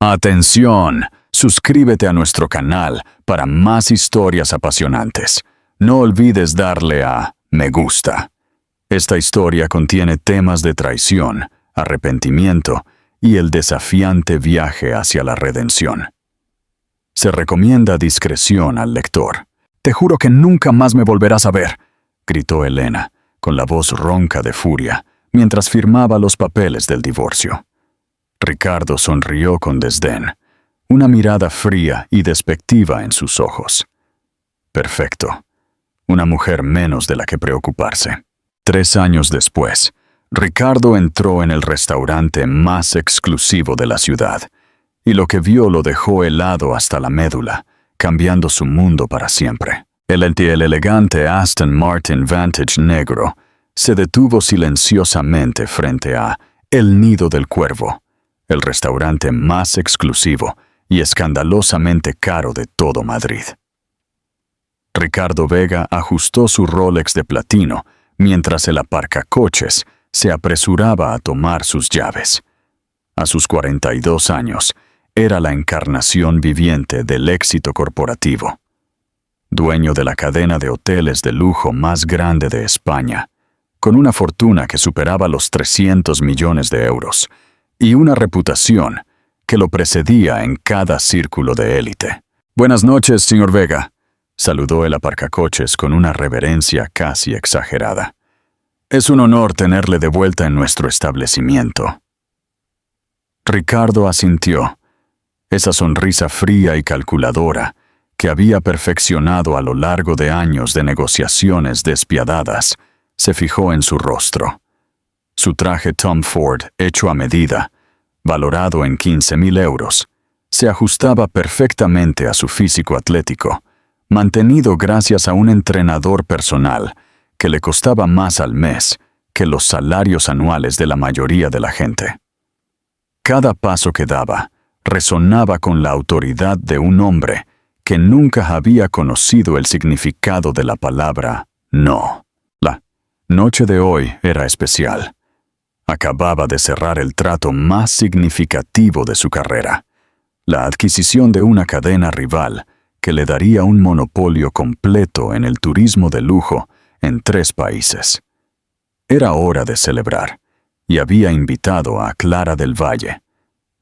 Atención, suscríbete a nuestro canal para más historias apasionantes. No olvides darle a me gusta. Esta historia contiene temas de traición, arrepentimiento y el desafiante viaje hacia la redención. Se recomienda discreción al lector. «Te juro que nunca más me volverás a ver», gritó Elena, con la voz ronca de furia, mientras firmaba los papeles del divorcio. Ricardo sonrió con desdén, una mirada fría y despectiva en sus ojos. Perfecto. Una mujer menos de la que preocuparse. 3 años después, Ricardo entró en el restaurante más exclusivo de la ciudad, y lo que vio lo dejó helado hasta la médula, cambiando su mundo para siempre. El elegante Aston Martin Vantage negro se detuvo silenciosamente frente a El Nido del Cuervo, el restaurante más exclusivo y escandalosamente caro de todo Madrid. Ricardo Vega ajustó su Rolex de platino mientras el aparcacoches se apresuraba a tomar sus llaves. A sus 42 años, era la encarnación viviente del éxito corporativo. Dueño de la cadena de hoteles de lujo más grande de España, con una fortuna que superaba los 300 millones de euros, y una reputación que lo precedía en cada círculo de élite. «Buenas noches, señor Vega», saludó el aparcacoches con una reverencia casi exagerada. «Es un honor tenerle de vuelta en nuestro establecimiento». Ricardo asintió. Esa sonrisa fría y calculadora que había perfeccionado a lo largo de años de negociaciones despiadadas se fijó en su rostro. Su traje Tom Ford, hecho a medida, valorado en 15.000 euros, se ajustaba perfectamente a su físico atlético, mantenido gracias a un entrenador personal que le costaba más al mes que los salarios anuales de la mayoría de la gente. Cada paso que daba resonaba con la autoridad de un hombre que nunca había conocido el significado de la palabra no. La noche de hoy era especial. Acababa de cerrar el trato más significativo de su carrera, la adquisición de una cadena rival que le daría un monopolio completo en el turismo de lujo en 3 países. Era hora de celebrar, y había invitado a Clara del Valle,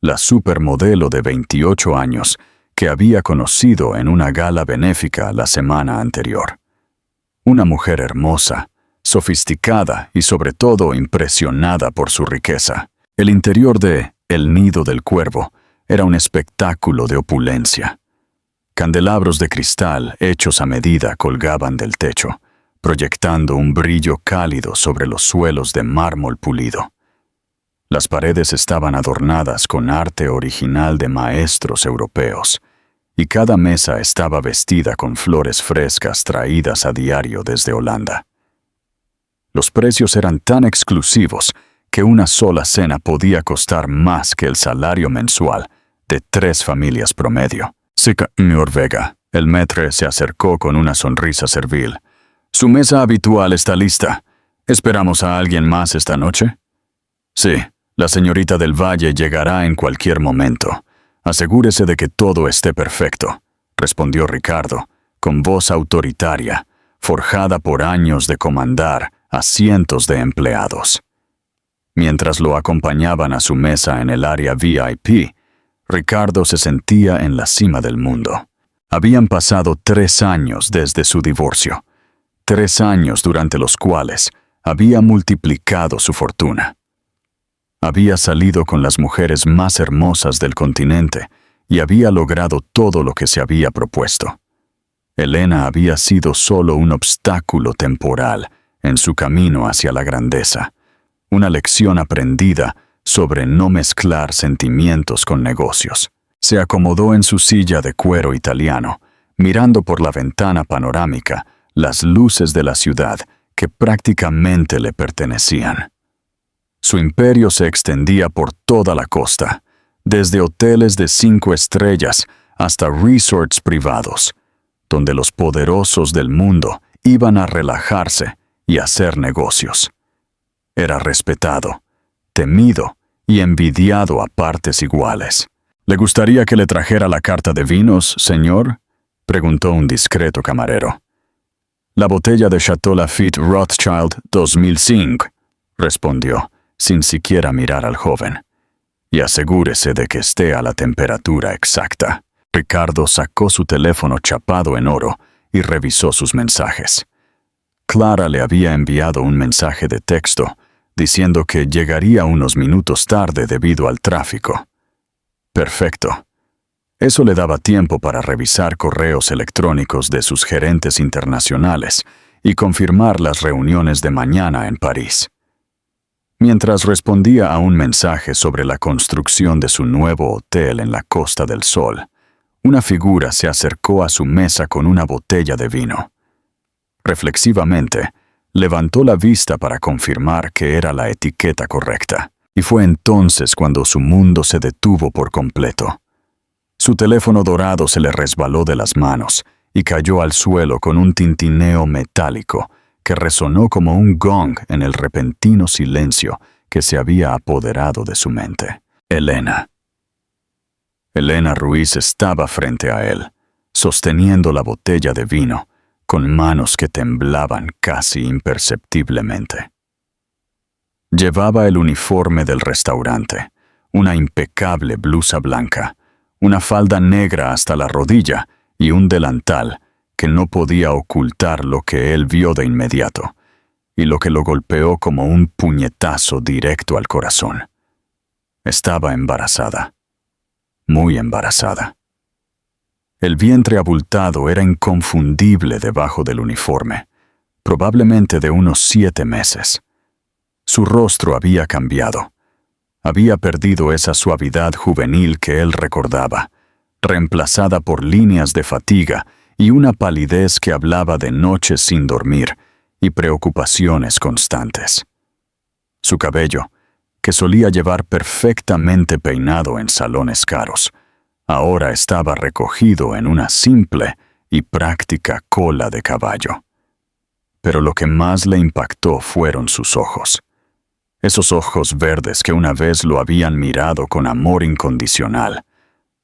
la supermodelo de 28 años que había conocido en una gala benéfica la semana anterior. Una mujer hermosa, sofisticada y sobre todo impresionada por su riqueza. El interior de El Nido del Cuervo era un espectáculo de opulencia. Candelabros de cristal hechos a medida colgaban del techo, proyectando un brillo cálido sobre los suelos de mármol pulido. Las paredes estaban adornadas con arte original de maestros europeos, y cada mesa estaba vestida con flores frescas traídas a diario desde Holanda. Los precios eran tan exclusivos que una sola cena podía costar más que el salario mensual de 3 familias promedio. «Sí, señor Vega», el maître se acercó con una sonrisa servil. «Su mesa habitual está lista. ¿Esperamos a alguien más esta noche?» «Sí, la señorita del Valle llegará en cualquier momento. Asegúrese de que todo esté perfecto», respondió Ricardo, con voz autoritaria, forjada por años de comandar a cientos de empleados. Mientras lo acompañaban a su mesa en el área VIP, Ricardo se sentía en la cima del mundo. Habían pasado 3 años desde su divorcio, 3 años durante los cuales había multiplicado su fortuna. Había salido con las mujeres más hermosas del continente y había logrado todo lo que se había propuesto. Elena había sido solo un obstáculo temporal en su camino hacia la grandeza, una lección aprendida sobre no mezclar sentimientos con negocios. Se acomodó en su silla de cuero italiano, mirando por la ventana panorámica las luces de la ciudad que prácticamente le pertenecían. Su imperio se extendía por toda la costa, desde hoteles de 5 estrellas hasta resorts privados, donde los poderosos del mundo iban a relajarse y hacer negocios. Era respetado, temido y envidiado a partes iguales. ¿Le gustaría que le trajera la carta de vinos, señor?, preguntó un discreto camarero. La botella de Chateau Lafite Rothschild 2005, respondió, sin siquiera mirar al joven. Y asegúrese de que esté a la temperatura exacta. Ricardo sacó su teléfono chapado en oro y revisó sus mensajes. Clara le había enviado un mensaje de texto diciendo que llegaría unos minutos tarde debido al tráfico. Perfecto. Eso le daba tiempo para revisar correos electrónicos de sus gerentes internacionales y confirmar las reuniones de mañana en París. Mientras respondía a un mensaje sobre la construcción de su nuevo hotel en la Costa del Sol, una figura se acercó a su mesa con una botella de vino. Reflexivamente, levantó la vista para confirmar que era la etiqueta correcta, y fue entonces cuando su mundo se detuvo por completo. Su teléfono dorado se le resbaló de las manos y cayó al suelo con un tintineo metálico que resonó como un gong en el repentino silencio que se había apoderado de su mente. Elena. Elena Ruiz estaba frente a él, sosteniendo la botella de vino, con manos que temblaban casi imperceptiblemente. Llevaba el uniforme del restaurante, una impecable blusa blanca, una falda negra hasta la rodilla y un delantal que no podía ocultar lo que él vio de inmediato, y lo que lo golpeó como un puñetazo directo al corazón. Estaba embarazada, muy embarazada. El vientre abultado era inconfundible debajo del uniforme, probablemente de unos 7 meses. Su rostro había cambiado. Había perdido esa suavidad juvenil que él recordaba, reemplazada por líneas de fatiga y una palidez que hablaba de noches sin dormir y preocupaciones constantes. Su cabello, que solía llevar perfectamente peinado en salones caros, ahora estaba recogido en una simple y práctica cola de caballo. Pero lo que más le impactó fueron sus ojos. Esos ojos verdes que una vez lo habían mirado con amor incondicional,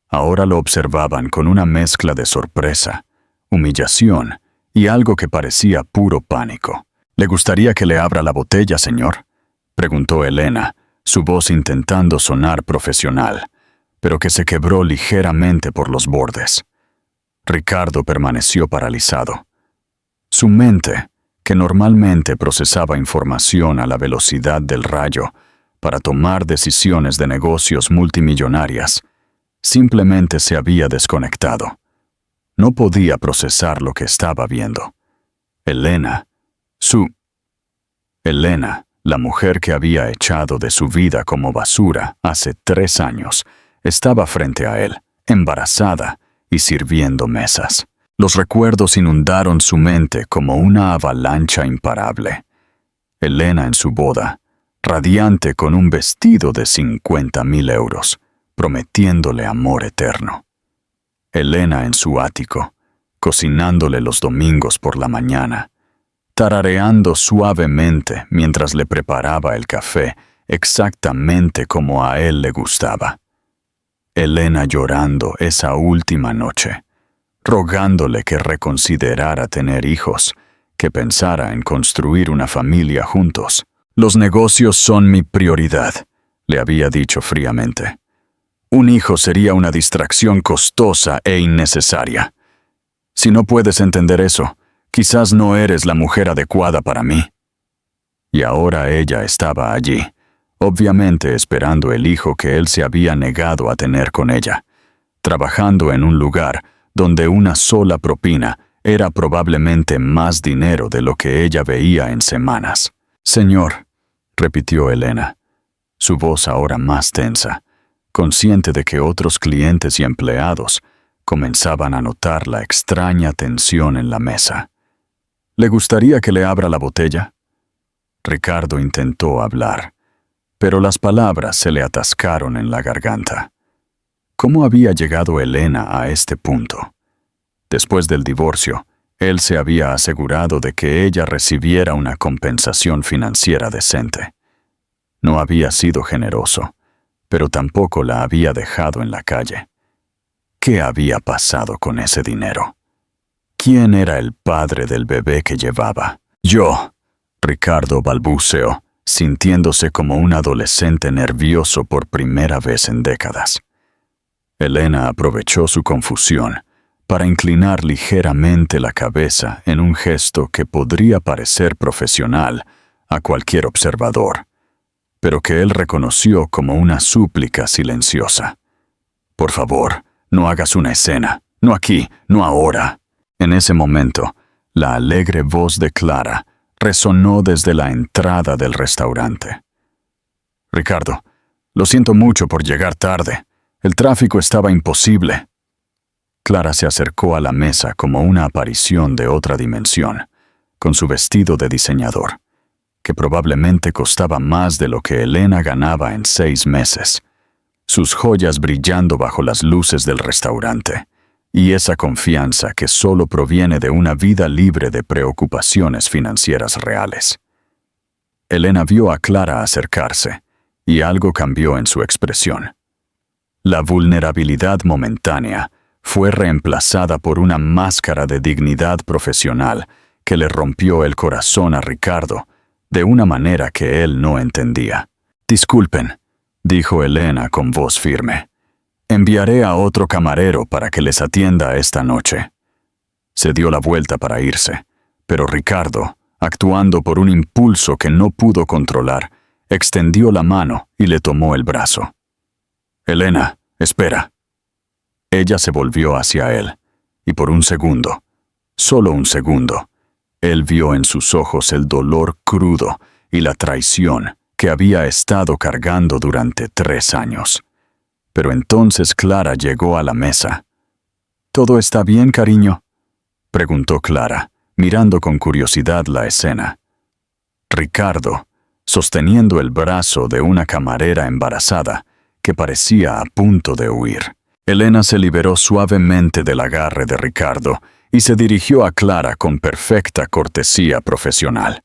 ahora lo observaban con una mezcla de sorpresa, humillación y algo que parecía puro pánico. ¿Le gustaría que le abra la botella, señor?, preguntó Elena, su voz intentando sonar profesional, pero que se quebró ligeramente por los bordes. Ricardo permaneció paralizado. Su mente, que normalmente procesaba información a la velocidad del rayo para tomar decisiones de negocios multimillonarias, simplemente se había desconectado. No podía procesar lo que estaba viendo. Elena, la mujer que había echado de su vida como basura hace 3 años, estaba frente a él, embarazada y sirviendo mesas. Los recuerdos inundaron su mente como una avalancha imparable. Elena en su boda, radiante con un vestido de 50.000 euros, prometiéndole amor eterno. Elena en su ático, cocinándole los domingos por la mañana, tarareando suavemente mientras le preparaba el café exactamente como a él le gustaba. Elena llorando esa última noche, rogándole que reconsiderara tener hijos, que pensara en construir una familia juntos. «Los negocios son mi prioridad», le había dicho fríamente. «Un hijo sería una distracción costosa e innecesaria. Si no puedes entender eso, quizás no eres la mujer adecuada para mí». Y ahora ella estaba allí, obviamente esperando el hijo que él se había negado a tener con ella, trabajando en un lugar donde una sola propina era probablemente más dinero de lo que ella veía en semanas. «Señor», repitió Elena, su voz ahora más tensa, consciente de que otros clientes y empleados comenzaban a notar la extraña tensión en la mesa. «¿Le gustaría que le abra la botella?» Ricardo intentó hablar, pero las palabras se le atascaron en la garganta. ¿Cómo había llegado Elena a este punto? Después del divorcio, él se había asegurado de que ella recibiera una compensación financiera decente. No había sido generoso, pero tampoco la había dejado en la calle. ¿Qué había pasado con ese dinero? ¿Quién era el padre del bebé que llevaba? Yo, Ricardo balbuceó, sintiéndose como un adolescente nervioso por primera vez en décadas. Elena aprovechó su confusión para inclinar ligeramente la cabeza en un gesto que podría parecer profesional a cualquier observador, pero que él reconoció como una súplica silenciosa. Por favor, no hagas una escena, no aquí, no ahora. En ese momento, la alegre voz de Clara resonó desde la entrada del restaurante. Ricardo, lo siento mucho por llegar tarde. El tráfico estaba imposible. Clara se acercó a la mesa como una aparición de otra dimensión, con su vestido de diseñador, que probablemente costaba más de lo que Elena ganaba en 6 meses, sus joyas brillando bajo las luces del restaurante, y esa confianza que solo proviene de una vida libre de preocupaciones financieras reales. Elena vio a Clara acercarse, y algo cambió en su expresión. La vulnerabilidad momentánea fue reemplazada por una máscara de dignidad profesional que le rompió el corazón a Ricardo de una manera que él no entendía. «Disculpen», dijo Elena con voz firme. «Enviaré a otro camarero para que les atienda esta noche». Se dio la vuelta para irse, pero Ricardo, actuando por un impulso que no pudo controlar, extendió la mano y le tomó el brazo. «Elena, espera». Ella se volvió hacia él, y por un segundo, solo un segundo, él vio en sus ojos el dolor crudo y la traición que había estado cargando durante 3 años. Pero entonces Clara llegó a la mesa. «¿Todo está bien, cariño?», preguntó Clara, mirando con curiosidad la escena. Ricardo, sosteniendo el brazo de una camarera embarazada que parecía a punto de huir. Elena se liberó suavemente del agarre de Ricardo y se dirigió a Clara con perfecta cortesía profesional.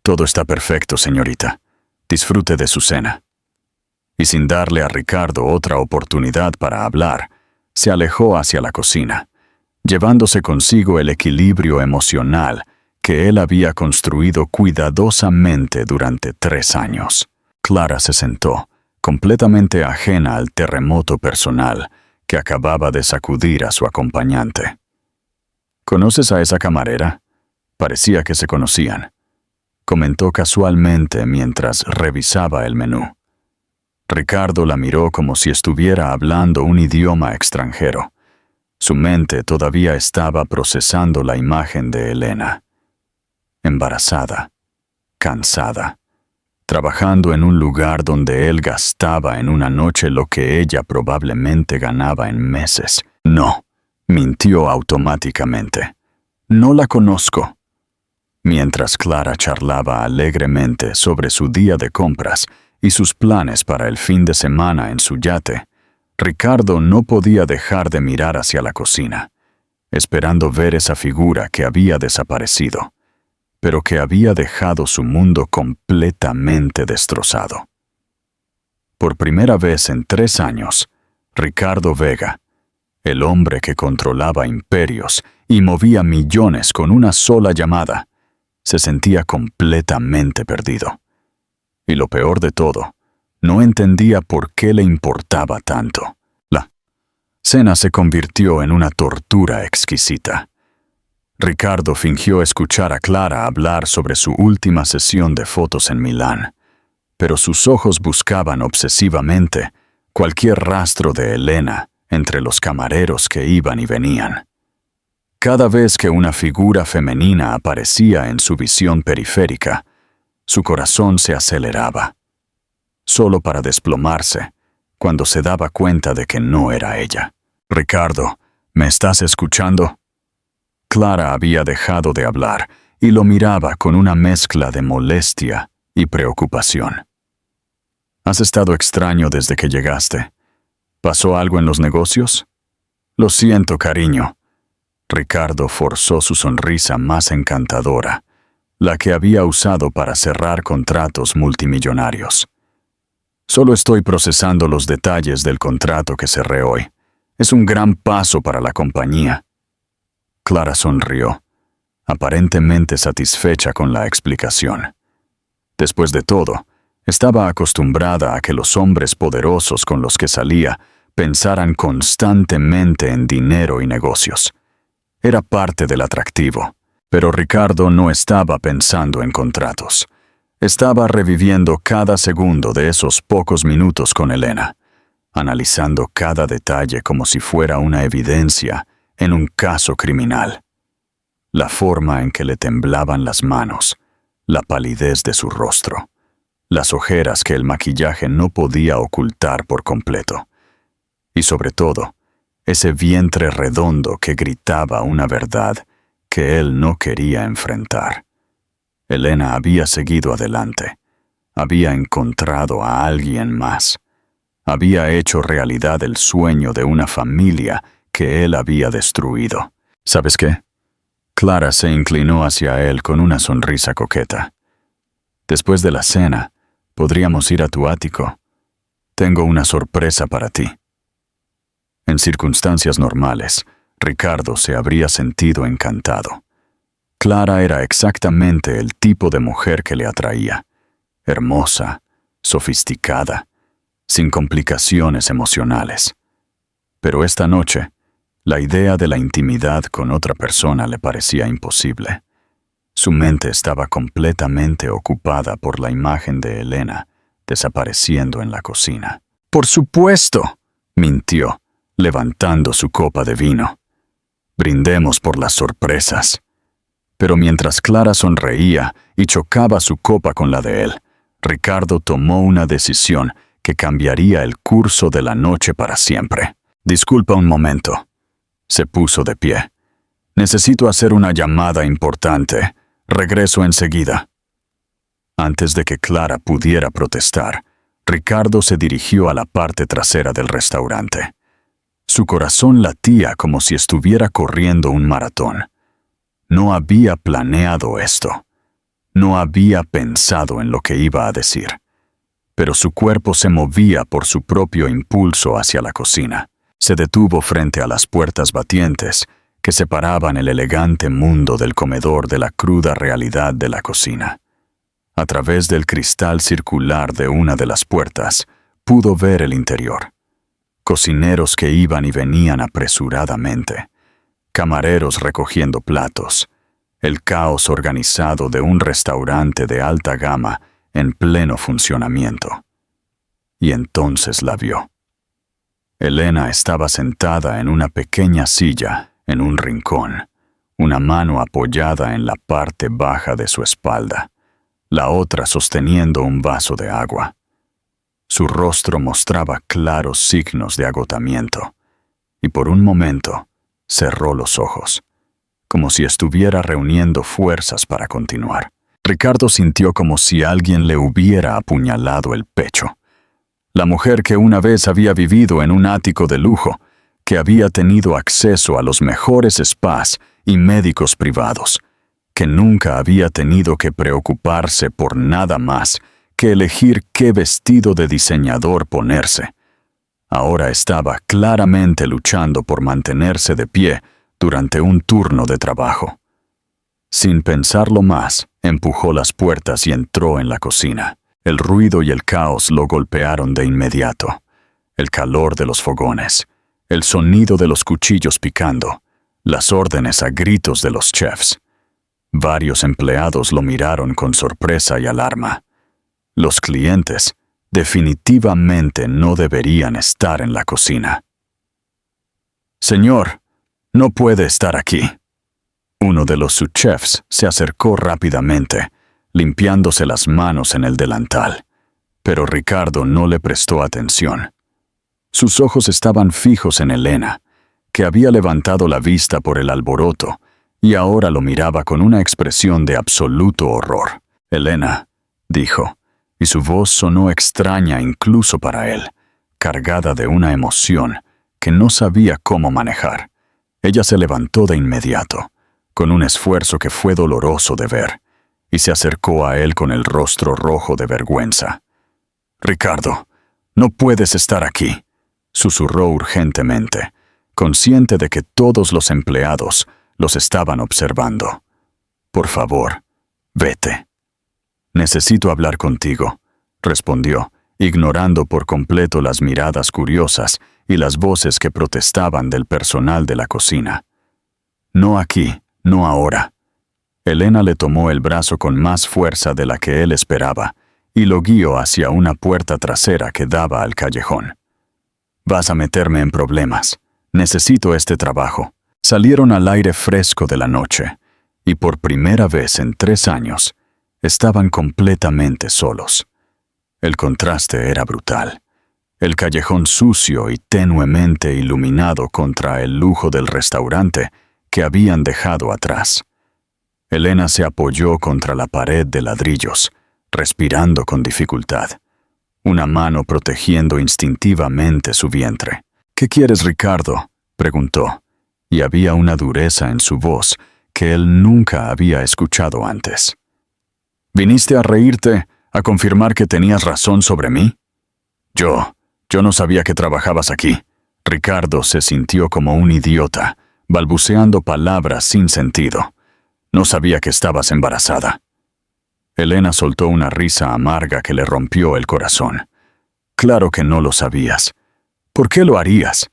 «Todo está perfecto, señorita. Disfrute de su cena». Y sin darle a Ricardo otra oportunidad para hablar, se alejó hacia la cocina, llevándose consigo el equilibrio emocional que él había construido cuidadosamente durante 3 años. Clara se sentó, completamente ajena al terremoto personal que acababa de sacudir a su acompañante. «¿Conoces a esa camarera? Parecía que se conocían», comentó casualmente mientras revisaba el menú. Ricardo la miró como si estuviera hablando un idioma extranjero. Su mente todavía estaba procesando la imagen de Elena. Embarazada, cansada, trabajando en un lugar donde él gastaba en una noche lo que ella probablemente ganaba en meses. «No», mintió automáticamente. «No la conozco». Mientras Clara charlaba alegremente sobre su día de compras y sus planes para el fin de semana en su yate, Ricardo no podía dejar de mirar hacia la cocina, esperando ver esa figura que había desaparecido, pero que había dejado su mundo completamente destrozado. Por primera vez en 3 años, Ricardo Vega, el hombre que controlaba imperios y movía millones con una sola llamada, se sentía completamente perdido. Y lo peor de todo, no entendía por qué le importaba tanto. La cena se convirtió en una tortura exquisita. Ricardo fingió escuchar a Clara hablar sobre su última sesión de fotos en Milán, pero sus ojos buscaban obsesivamente cualquier rastro de Elena entre los camareros que iban y venían. Cada vez que una figura femenina aparecía en su visión periférica, su corazón se aceleraba, solo para desplomarse cuando se daba cuenta de que no era ella. «Ricardo, ¿me estás escuchando?». Clara había dejado de hablar y lo miraba con una mezcla de molestia y preocupación. «¿Has estado extraño desde que llegaste? ¿Pasó algo en los negocios?». «Lo siento, cariño». Ricardo forzó su sonrisa más encantadora, la que había usado para cerrar contratos multimillonarios. Solo estoy procesando los detalles del contrato que cerré hoy. Es un gran paso para la compañía. Clara sonrió, aparentemente satisfecha con la explicación. Después de todo, estaba acostumbrada a que los hombres poderosos con los que salía pensaran constantemente en dinero y negocios. Era parte del atractivo, pero Ricardo no estaba pensando en contratos. Estaba reviviendo cada segundo de esos pocos minutos con Elena, analizando cada detalle como si fuera una evidencia en un caso criminal. La forma en que le temblaban las manos, la palidez de su rostro, las ojeras que el maquillaje no podía ocultar por completo, y sobre todo, ese vientre redondo que gritaba una verdad que él no quería enfrentar. Elena había seguido adelante, había encontrado a alguien más, había hecho realidad el sueño de una familia que él había destruido. ¿Sabes qué? Clara se inclinó hacia él con una sonrisa coqueta. Después de la cena, podríamos ir a tu ático. Tengo una sorpresa para ti. En circunstancias normales, Ricardo se habría sentido encantado. Clara era exactamente el tipo de mujer que le atraía. Hermosa, sofisticada, sin complicaciones emocionales. Pero esta noche, la idea de la intimidad con otra persona le parecía imposible. Su mente estaba completamente ocupada por la imagen de Elena desapareciendo en la cocina. «Por supuesto», mintió, levantando su copa de vino. «Brindemos por las sorpresas». Pero mientras Clara sonreía y chocaba su copa con la de él, Ricardo tomó una decisión que cambiaría el curso de la noche para siempre. «Disculpa un momento». Se puso de pie. «Necesito hacer una llamada importante. Regreso enseguida». Antes de que Clara pudiera protestar, Ricardo se dirigió a la parte trasera del restaurante. Su corazón latía como si estuviera corriendo un maratón. No había planeado esto. No había pensado en lo que iba a decir. Pero su cuerpo se movía por su propio impulso hacia la cocina. Se detuvo frente a las puertas batientes que separaban el elegante mundo del comedor de la cruda realidad de la cocina. A través del cristal circular de una de las puertas, pudo ver el interior. Cocineros que iban y venían apresuradamente. Camareros recogiendo platos. El caos organizado de un restaurante de alta gama en pleno funcionamiento. Y entonces la vio. Elena estaba sentada en una pequeña silla en un rincón, una mano apoyada en la parte baja de su espalda, la otra sosteniendo un vaso de agua. Su rostro mostraba claros signos de agotamiento, y por un momento cerró los ojos, como si estuviera reuniendo fuerzas para continuar. Ricardo sintió como si alguien le hubiera apuñalado el pecho. La mujer que una vez había vivido en un ático de lujo, que había tenido acceso a los mejores spas y médicos privados, que nunca había tenido que preocuparse por nada más que elegir qué vestido de diseñador ponerse. Ahora estaba claramente luchando por mantenerse de pie durante un turno de trabajo. Sin pensarlo más, empujó las puertas y entró en la cocina. El ruido y el caos lo golpearon de inmediato. El calor de los fogones, el sonido de los cuchillos picando, las órdenes a gritos de los chefs. Varios empleados lo miraron con sorpresa y alarma. Los clientes definitivamente no deberían estar en la cocina. «Señor, no puede estar aquí». Uno de los subchefs se acercó rápidamente, limpiándose las manos en el delantal, pero Ricardo no le prestó atención. Sus ojos estaban fijos en Elena, que había levantado la vista por el alboroto y ahora lo miraba con una expresión de absoluto horror. «Elena», dijo, y su voz sonó extraña incluso para él, cargada de una emoción que no sabía cómo manejar. Ella se levantó de inmediato, con un esfuerzo que fue doloroso de ver, y se acercó a él con el rostro rojo de vergüenza. «Ricardo, No puedes estar aquí, susurró urgentemente, consciente de que todos los empleados los estaban observando. Por favor, vete. Necesito hablar contigo, respondió, ignorando por completo las miradas curiosas y las voces que protestaban del personal de la cocina. No aquí, no ahora. Elena le tomó el brazo con más fuerza de la que él esperaba y lo guió hacia una puerta trasera que daba al callejón. Vas a meterme en problemas. Necesito este trabajo. Salieron al aire fresco de la noche y por primera vez en 3 años estaban completamente solos. El contraste era brutal. El callejón sucio y tenuemente iluminado contra el lujo del restaurante que habían dejado atrás. Elena se apoyó contra la pared de ladrillos, respirando con dificultad, una mano protegiendo instintivamente su vientre. «¿Qué quieres, Ricardo?», preguntó, y había una dureza en su voz que él nunca había escuchado antes. «¿Viniste a reírte, a confirmar que tenías razón sobre mí?» Yo no sabía que trabajabas aquí». Ricardo se sintió como un idiota, balbuceando palabras sin sentido. «No sabía que estabas embarazada». Elena soltó una risa amarga que le rompió el corazón. «Claro que no lo sabías. ¿Por qué lo harías?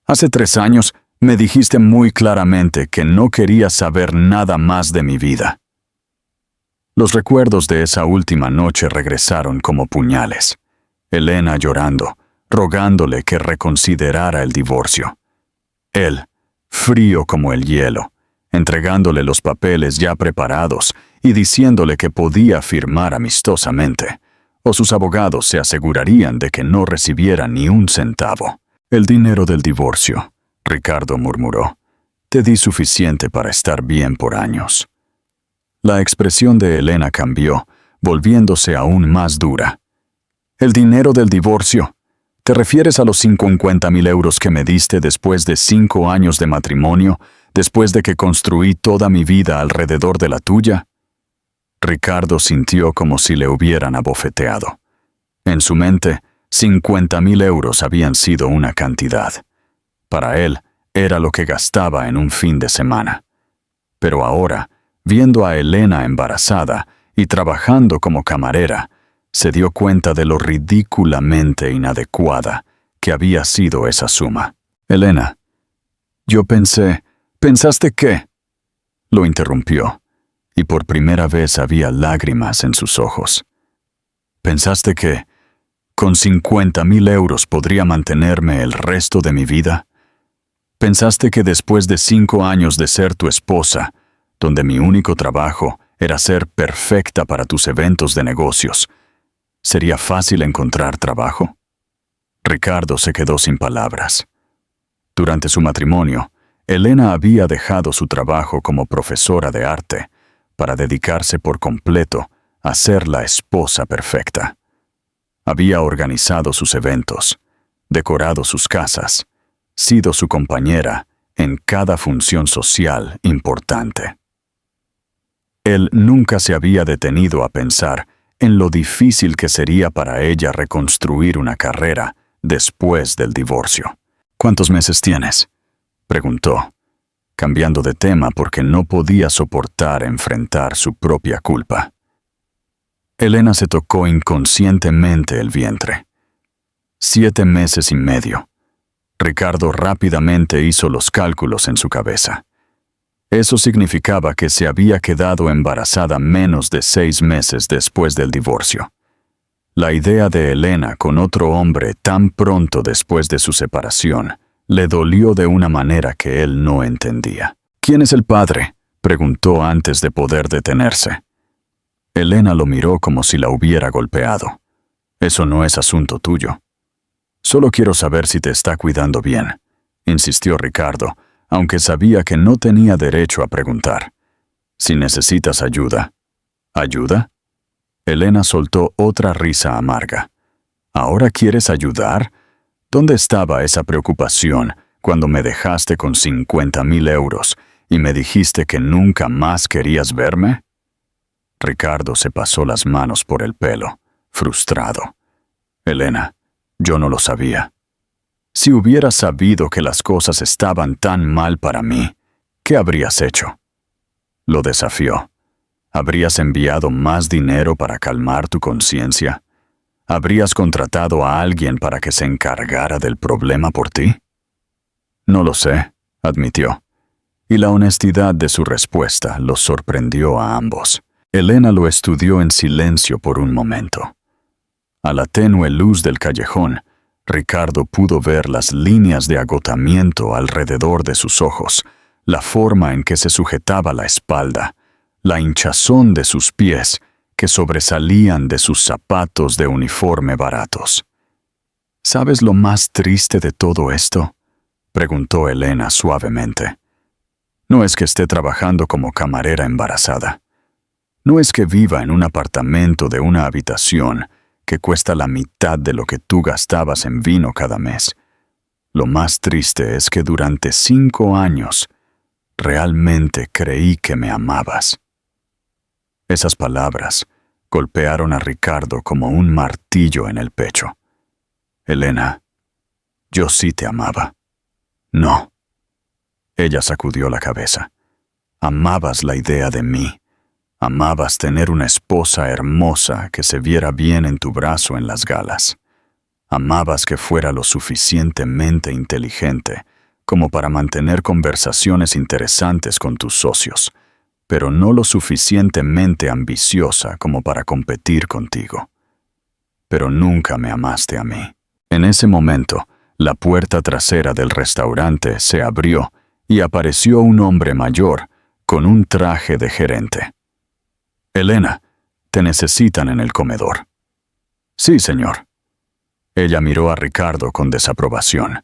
Hace 3 años me dijiste muy claramente que no querías saber nada más de mi vida». Los recuerdos de esa última noche regresaron como puñales. Elena llorando, rogándole que reconsiderara el divorcio. Él, frío como el hielo, entregándole los papeles ya preparados y diciéndole que podía firmar amistosamente, o sus abogados se asegurarían de que no recibiera ni un centavo. «El dinero del divorcio», Ricardo murmuró. «Te di suficiente para estar bien por años». La expresión de Elena cambió, volviéndose aún más dura. «¿El dinero del divorcio? ¿Te refieres a los 50,000 euros que me diste después de 5 años de matrimonio, después de que construí toda mi vida alrededor de la tuya?» Ricardo sintió como si le hubieran abofeteado. En su mente, 50,000 euros habían sido una cantidad. Para él, era lo que gastaba en un fin de semana. Pero ahora, viendo a Elena embarazada y trabajando como camarera, se dio cuenta de lo ridículamente inadecuada que había sido esa suma. «Elena, yo ¿pensaste qué?», lo interrumpió, y por primera vez había lágrimas en sus ojos. «¿Pensaste que con 50,000 euros podría mantenerme el resto de mi vida? ¿Pensaste que después de 5 años de ser tu esposa, donde mi único trabajo era ser perfecta para tus eventos de negocios, sería fácil encontrar trabajo?» Ricardo se quedó sin palabras. Durante su matrimonio, Elena había dejado su trabajo como profesora de arte para dedicarse por completo a ser la esposa perfecta. Había organizado sus eventos, decorado sus casas, sido su compañera en cada función social importante. Él nunca se había detenido a pensar en lo difícil que sería para ella reconstruir una carrera después del divorcio. «¿Cuántos meses tienes?», preguntó, cambiando de tema porque no podía soportar enfrentar su propia culpa. Elena se tocó inconscientemente el vientre. 7 meses y medio. Ricardo rápidamente hizo los cálculos en su cabeza. Eso significaba que se había quedado embarazada menos de 6 meses después del divorcio. La idea de Elena con otro hombre tan pronto después de su separación le dolió de una manera que él no entendía. «¿Quién es el padre?», preguntó antes de poder detenerse. Elena lo miró como si la hubiera golpeado. «Eso no es asunto tuyo. Solo quiero saber si te está cuidando bien», insistió Ricardo, aunque sabía que no tenía derecho a preguntar. «Si necesitas ayuda». «¿Ayuda?». Elena soltó otra risa amarga. «¿Ahora quieres ayudar? ¿Dónde estaba esa preocupación cuando me dejaste con 50,000 euros y me dijiste que nunca más querías verme?» Ricardo se pasó las manos por el pelo, frustrado. «Elena, Yo no lo sabía. Si hubieras sabido que las cosas estaban tan mal para mí, ¿qué habrías hecho? Lo desafió. ¿Habrías enviado más dinero para calmar tu conciencia? ¿Habrías contratado a alguien para que se encargara del problema por ti? No lo sé, admitió. Y la honestidad de su respuesta los sorprendió a ambos. Elena lo estudió en silencio por un momento. A la tenue luz del callejón, Ricardo pudo ver las líneas de agotamiento alrededor de sus ojos, la forma en que se sujetaba la espalda, la hinchazón de sus pies que sobresalían de sus zapatos de uniforme baratos. ¿Sabes lo más triste de todo esto?, preguntó Elena suavemente. No es que esté trabajando como camarera embarazada. No es que viva en un apartamento de una habitación que cuesta la mitad de lo que tú gastabas en vino cada mes. Lo más triste es que durante 5 años realmente creí que me amabas. Esas palabras golpearon a Ricardo como un martillo en el pecho. Elena, yo sí te amaba. No. Ella sacudió la cabeza. Amabas la idea de mí. Amabas tener una esposa hermosa que se viera bien en tu brazo en las galas. Amabas que fuera lo suficientemente inteligente como para mantener conversaciones interesantes con tus socios, pero no lo suficientemente ambiciosa como para competir contigo. Pero nunca me amaste a mí. En ese momento, la puerta trasera del restaurante se abrió y apareció un hombre mayor con un traje de gerente. Elena, te necesitan en el comedor. Sí, señor. Ella miró a Ricardo con desaprobación.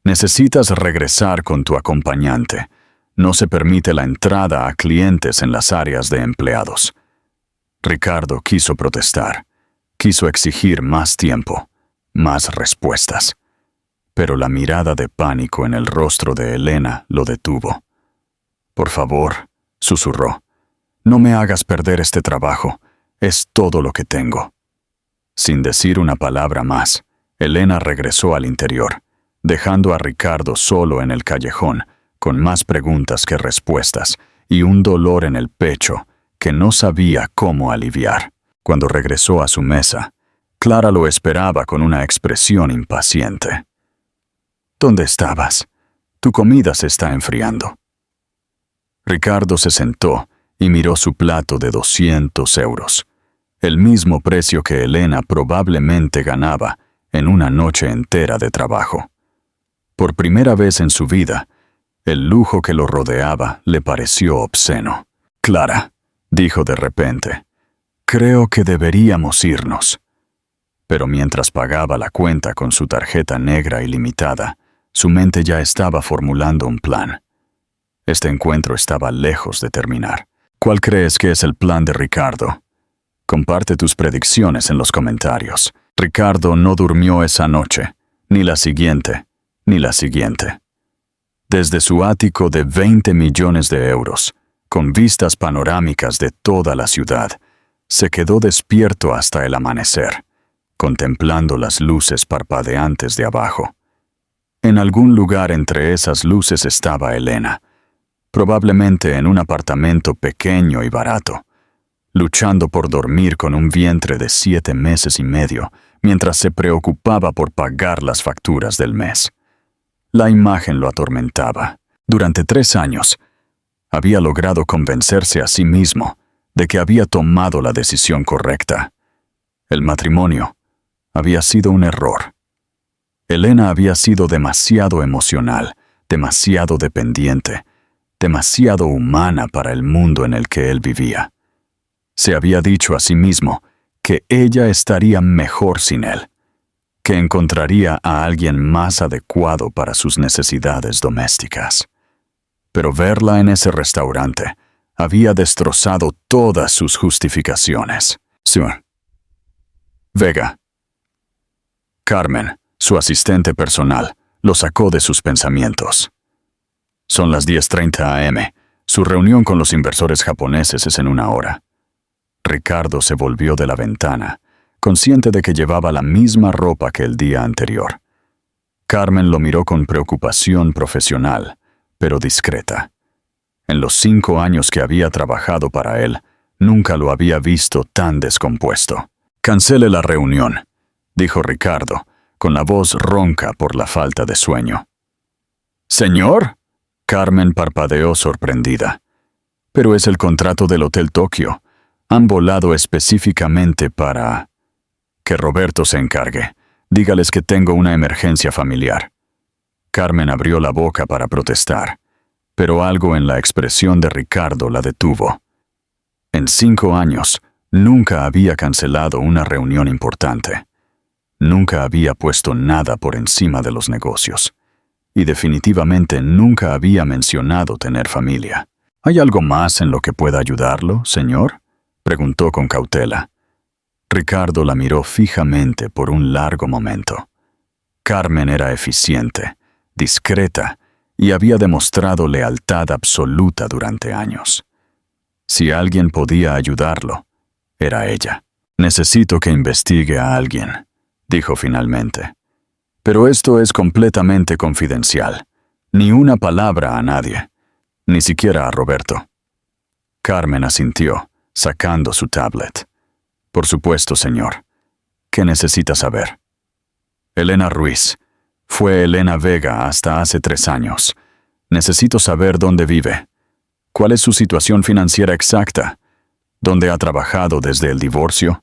Necesitas regresar con tu acompañante. No se permite la entrada a clientes en las áreas de empleados. Ricardo quiso protestar. Quiso exigir más tiempo, más respuestas. Pero la mirada de pánico en el rostro de Elena lo detuvo. Por favor, susurró. No me hagas perder este trabajo. Es todo lo que tengo. Sin decir una palabra más, Elena regresó al interior, dejando a Ricardo solo en el callejón, con más preguntas que respuestas y un dolor en el pecho que no sabía cómo aliviar. Cuando regresó a su mesa, Clara lo esperaba con una expresión impaciente. ¿Dónde estabas? Tu comida se está enfriando. Ricardo se sentó y miró su plato de 200 euros, el mismo precio que Elena probablemente ganaba en una noche entera de trabajo. Por primera vez en su vida, el lujo que lo rodeaba le pareció obsceno. Clara, dijo de repente, creo que deberíamos irnos. Pero mientras pagaba la cuenta con su tarjeta negra ilimitada, su mente ya estaba formulando un plan. Este encuentro estaba lejos de terminar. ¿Cuál crees que es el plan de Ricardo? Comparte tus predicciones en los comentarios. Ricardo no durmió esa noche, ni la siguiente, ni la siguiente. Desde su ático de 20 millones de euros, con vistas panorámicas de toda la ciudad, se quedó despierto hasta el amanecer, contemplando las luces parpadeantes de abajo. En algún lugar entre esas luces estaba Elena, probablemente en un apartamento pequeño y barato, luchando por dormir con un vientre de 7 meses y medio, mientras se preocupaba por pagar las facturas del mes. La imagen lo atormentaba. Durante 3 años, había logrado convencerse a sí mismo de que había tomado la decisión correcta. El matrimonio había sido un error. Elena había sido demasiado emocional, demasiado dependiente, demasiado humana para el mundo en el que él vivía. Se había dicho a sí mismo que ella estaría mejor sin él, que encontraría a alguien más adecuado para sus necesidades domésticas. Pero verla en ese restaurante había destrozado todas sus justificaciones. Sí. Vega. Carmen, su asistente personal, lo sacó de sus pensamientos. Son las 10:30 a.m. Su reunión con los inversores japoneses es en 1 hora. Ricardo se volvió de la ventana, consciente de que llevaba la misma ropa que el día anterior. Carmen lo miró con preocupación profesional, pero discreta. En los 5 años que había trabajado para él, nunca lo había visto tan descompuesto. «Cancele la reunión», dijo Ricardo, con la voz ronca por la falta de sueño. «¿Señor?» Carmen parpadeó sorprendida. «Pero es el contrato del Hotel Tokio. Han volado específicamente para...» «Que Roberto se encargue. Dígales que tengo una emergencia familiar». Carmen abrió la boca para protestar, pero algo en la expresión de Ricardo la detuvo. En 5 años, nunca había cancelado una reunión importante. Nunca había puesto nada por encima de los negocios. Y definitivamente nunca había mencionado tener familia. «¿Hay algo más en lo que pueda ayudarlo, señor?», preguntó con cautela. Ricardo la miró fijamente por un largo momento. Carmen era eficiente, discreta, y había demostrado lealtad absoluta durante años. Si alguien podía ayudarlo, era ella. «Necesito que investigue a alguien», dijo finalmente. «Pero esto es completamente confidencial. Ni una palabra a nadie, ni siquiera a Roberto». Carmen asintió, sacando su tablet. «Por supuesto, señor. ¿Qué necesita saber?» «Elena Ruiz. Fue Elena Vega hasta hace 3 años. Necesito saber dónde vive. ¿Cuál es su situación financiera exacta? ¿Dónde ha trabajado desde el divorcio?»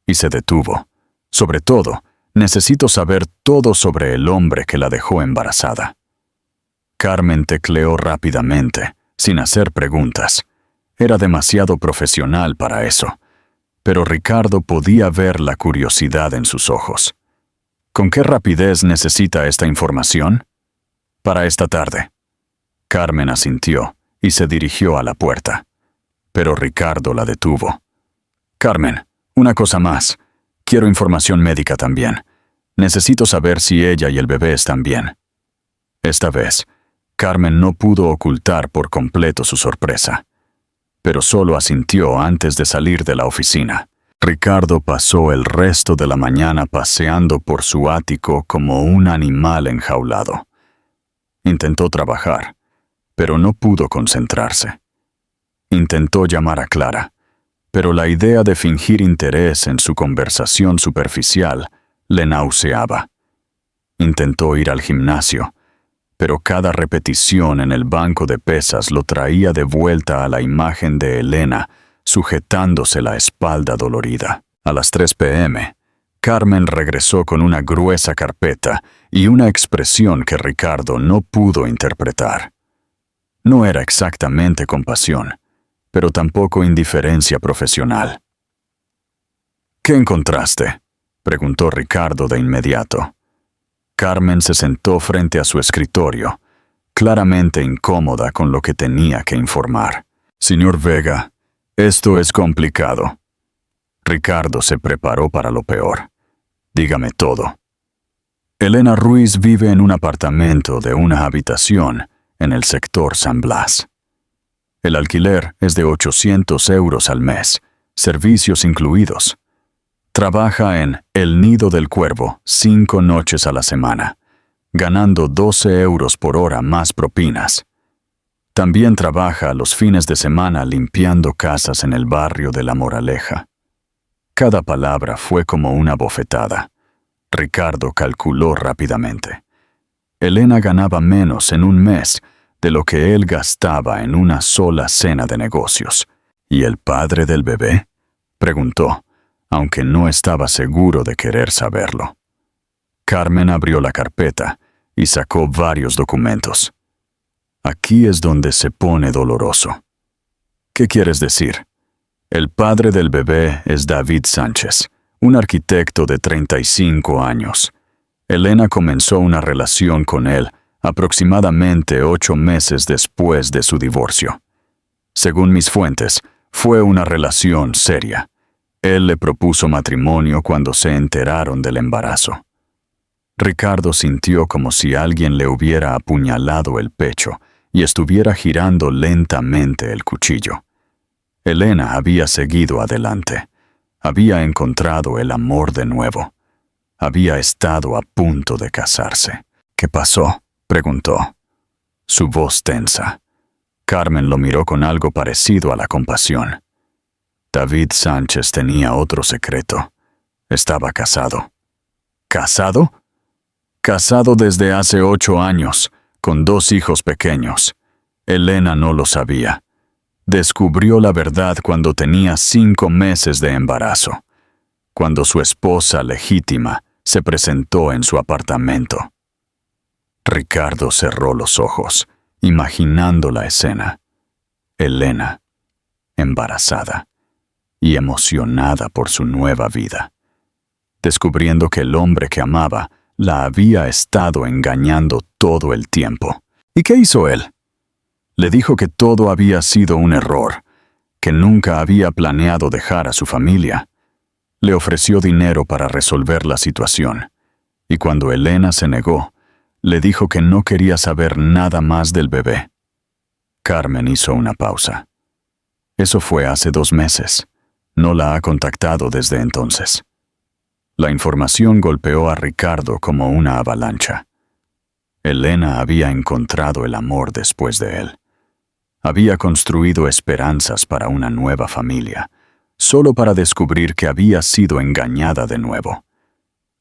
Y se detuvo. «Sobre todo, necesito saber todo sobre el hombre que la dejó embarazada». Carmen tecleó rápidamente, sin hacer preguntas. Era demasiado profesional para eso, pero Ricardo podía ver la curiosidad en sus ojos. «¿Con qué rapidez necesita esta información?» «Para esta tarde». Carmen asintió y se dirigió a la puerta. Pero Ricardo la detuvo. «Carmen, una cosa más. Quiero información médica también. Necesito saber si ella y el bebé están bien». Esta vez, Carmen no pudo ocultar por completo su sorpresa, pero solo asintió antes de salir de la oficina. Ricardo pasó el resto de la mañana paseando por su ático como un animal enjaulado. Intentó trabajar, pero no pudo concentrarse. Intentó llamar a Clara, pero la idea de fingir interés en su conversación superficial le nauseaba. Intentó ir al gimnasio, pero cada repetición en el banco de pesas lo traía de vuelta a la imagen de Elena, sujetándose la espalda dolorida. A las 3 p.m., Carmen regresó con una gruesa carpeta y una expresión que Ricardo no pudo interpretar. No era exactamente compasión, pero tampoco indiferencia profesional. «¿Qué encontraste?», preguntó Ricardo de inmediato. Carmen se sentó frente a su escritorio, claramente incómoda con lo que tenía que informar. «Señor Vega, esto es complicado». Ricardo se preparó para lo peor. «Dígame todo». «Elena Ruiz vive en un apartamento de una habitación en el sector San Blas. El alquiler es de 800 euros al mes, servicios incluidos. Trabaja en El Nido del Cuervo 5 noches a la semana, ganando 12 euros por hora más propinas. También trabaja los fines de semana limpiando casas en el barrio de La Moraleja». Cada palabra fue como una bofetada. Ricardo calculó rápidamente. Elena ganaba menos en un mes de lo que él gastaba en una sola cena de negocios. «¿Y el padre del bebé?», preguntó, aunque no estaba seguro de querer saberlo. Carmen abrió la carpeta y sacó varios documentos. «Aquí es donde se pone doloroso». «¿Qué quieres decir?». «El padre del bebé es David Sánchez, un arquitecto de 35 años. Elena comenzó una relación con él aproximadamente 8 meses después de su divorcio. Según mis fuentes, fue una relación seria. Él le propuso matrimonio cuando se enteraron del embarazo». Ricardo sintió como si alguien le hubiera apuñalado el pecho y estuviera girando lentamente el cuchillo. Elena había seguido adelante. Había encontrado el amor de nuevo. Había estado a punto de casarse. ¿Qué pasó?, preguntó. Su voz tensa. Carmen lo miró con algo parecido a la compasión. David Sánchez tenía otro secreto. Estaba casado. ¿Casado? Casado desde hace 8 años, con 2 hijos pequeños. Elena no lo sabía. Descubrió la verdad cuando tenía 5 meses de embarazo, cuando su esposa legítima se presentó en su apartamento. Ricardo cerró los ojos, imaginando la escena. Elena, embarazada y emocionada por su nueva vida, descubriendo que el hombre que amaba la había estado engañando todo el tiempo. ¿Y qué hizo él? Le dijo que todo había sido un error, que nunca había planeado dejar a su familia. Le ofreció dinero para resolver la situación, y cuando Elena se negó, le dijo que no quería saber nada más del bebé. Carmen hizo una pausa. Eso fue hace 2 meses. No la ha contactado desde entonces. La información golpeó a Ricardo como una avalancha. Elena había encontrado el amor después de él. Había construido esperanzas para una nueva familia, solo para descubrir que había sido engañada de nuevo.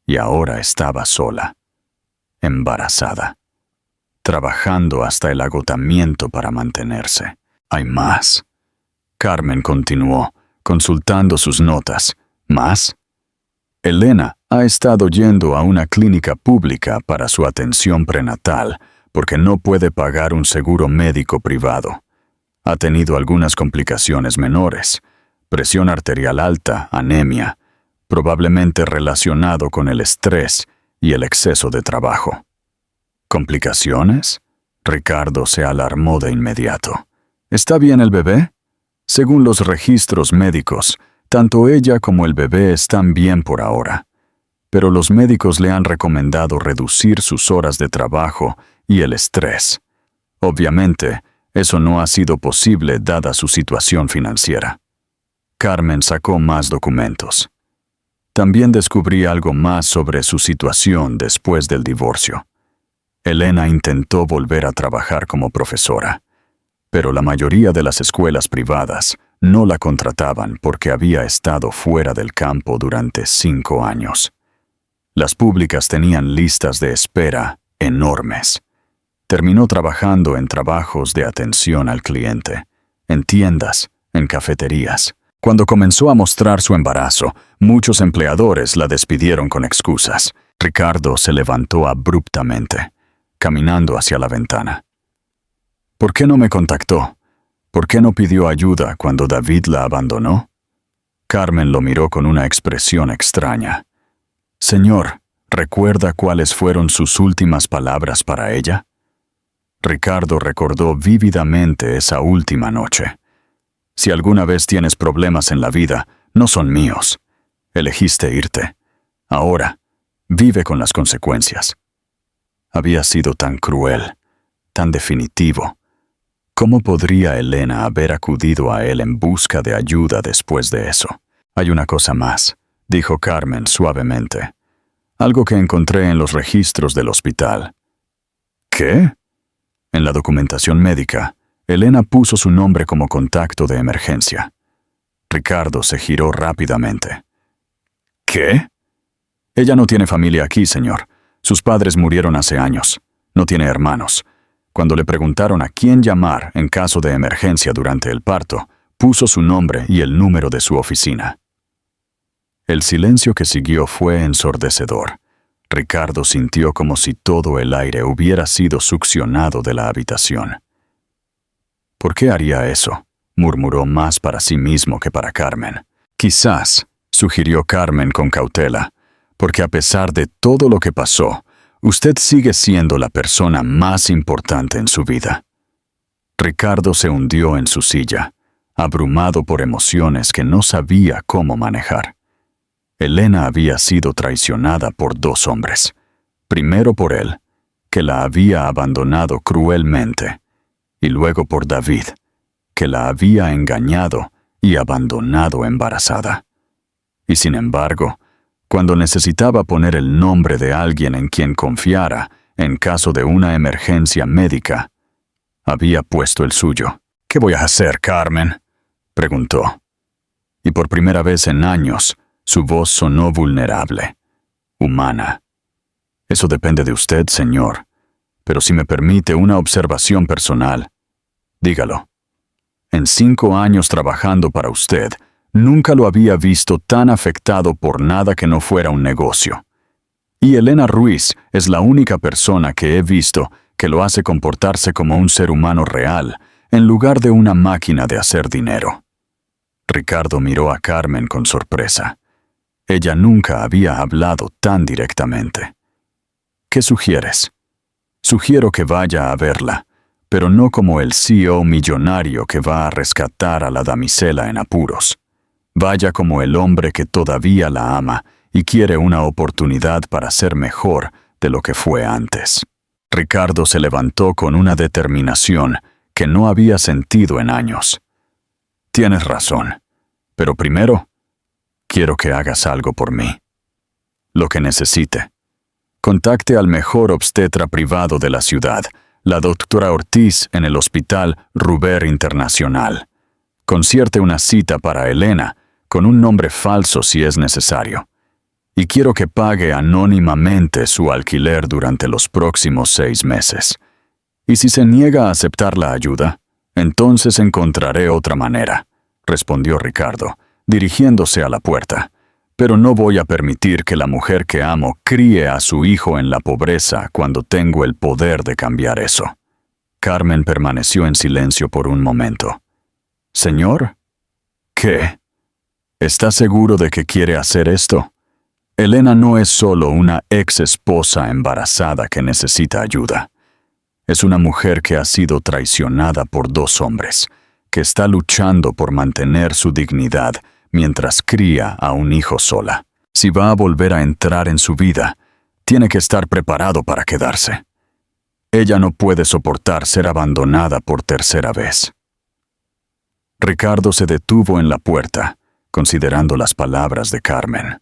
Y ahora estaba sola, embarazada, trabajando hasta el agotamiento para mantenerse. Hay más. Carmen continuó, consultando sus notas. ¿Más? Elena ha estado yendo a una clínica pública para su atención prenatal porque no puede pagar un seguro médico privado. Ha tenido algunas complicaciones menores, presión arterial alta, anemia, probablemente relacionado con el estrés y el exceso de trabajo. ¿Complicaciones? Ricardo se alarmó de inmediato. ¿Está bien el bebé? Según los registros médicos, tanto ella como el bebé están bien por ahora, pero los médicos le han recomendado reducir sus horas de trabajo y el estrés. Obviamente, eso no ha sido posible dada su situación financiera. Carmen sacó más documentos. También descubrí algo más sobre su situación después del divorcio. Elena intentó volver a trabajar como profesora, pero la mayoría de las escuelas privadas no la contrataban porque había estado fuera del campo durante 5 años. Las públicas tenían listas de espera enormes. Terminó trabajando en trabajos de atención al cliente, en tiendas, en cafeterías. Cuando comenzó a mostrar su embarazo, muchos empleadores la despidieron con excusas. Ricardo se levantó abruptamente, caminando hacia la ventana. ¿Por qué no me contactó? ¿Por qué no pidió ayuda cuando David la abandonó? Carmen lo miró con una expresión extraña. Señor, ¿recuerda cuáles fueron sus últimas palabras para ella? Ricardo recordó vívidamente esa última noche. Si alguna vez tienes problemas en la vida, no son míos. Elegiste irte. Ahora, vive con las consecuencias. Había sido tan cruel, tan definitivo. ¿Cómo podría Elena haber acudido a él en busca de ayuda después de eso? Hay una cosa más, dijo Carmen suavemente. Algo que encontré en los registros del hospital. ¿Qué? En la documentación médica, Elena puso su nombre como contacto de emergencia. Ricardo se giró rápidamente. ¿Qué? Ella no tiene familia aquí, señor. Sus padres murieron hace años. No tiene hermanos. Cuando le preguntaron a quién llamar en caso de emergencia durante el parto, puso su nombre y el número de su oficina. El silencio que siguió fue ensordecedor. Ricardo sintió como si todo el aire hubiera sido succionado de la habitación. ¿Por qué haría eso?, murmuró más para sí mismo que para Carmen. Quizás, sugirió Carmen con cautela, porque a pesar de todo lo que pasó, usted sigue siendo la persona más importante en su vida. Ricardo se hundió en su silla, abrumado por emociones que no sabía cómo manejar. Elena había sido traicionada por 2 hombres. Primero por él, que la había abandonado cruelmente, y luego por David, que la había engañado y abandonado embarazada. Y sin embargo, cuando necesitaba poner el nombre de alguien en quien confiara en caso de una emergencia médica, había puesto el suyo. «¿Qué voy a hacer, Carmen?», preguntó. Y por primera vez en años, su voz sonó vulnerable, humana. «Eso depende de usted, señor, pero si me permite una observación personal, dígalo. En 5 años trabajando para usted, nunca lo había visto tan afectado por nada que no fuera un negocio. Y Elena Ruiz es la única persona que he visto que lo hace comportarse como un ser humano real, en lugar de una máquina de hacer dinero». Ricardo miró a Carmen con sorpresa. Ella nunca había hablado tan directamente. «¿Qué sugieres?» «Sugiero que vaya a verla, pero no como el CEO millonario que va a rescatar a la damisela en apuros. Vaya como el hombre que todavía la ama y quiere una oportunidad para ser mejor de lo que fue antes». Ricardo se levantó con una determinación que no había sentido en años. «Tienes razón, pero primero, quiero que hagas algo por mí. Lo que necesite. Contacte al mejor obstetra privado de la ciudad, la doctora Ortiz, en el Hospital Ruber Internacional. Concierte una cita para Elena, con un nombre falso si es necesario. Y quiero que pague anónimamente su alquiler durante los próximos 6 meses. Y si se niega a aceptar la ayuda, entonces encontraré otra manera», respondió Ricardo, dirigiéndose a la puerta. «Pero no voy a permitir que la mujer que amo críe a su hijo en la pobreza cuando tengo el poder de cambiar eso». Carmen permaneció en silencio por un momento. «¿Señor? ¿Qué? ¿Está seguro de que quiere hacer esto? Elena no es solo una ex esposa embarazada que necesita ayuda. Es una mujer que ha sido traicionada por 2 hombres, que está luchando por mantener su dignidad mientras cría a un hijo sola. Si va a volver a entrar en su vida, tiene que estar preparado para quedarse. Ella no puede soportar ser abandonada por tercera vez». Ricardo se detuvo en la puerta, considerando las palabras de Carmen.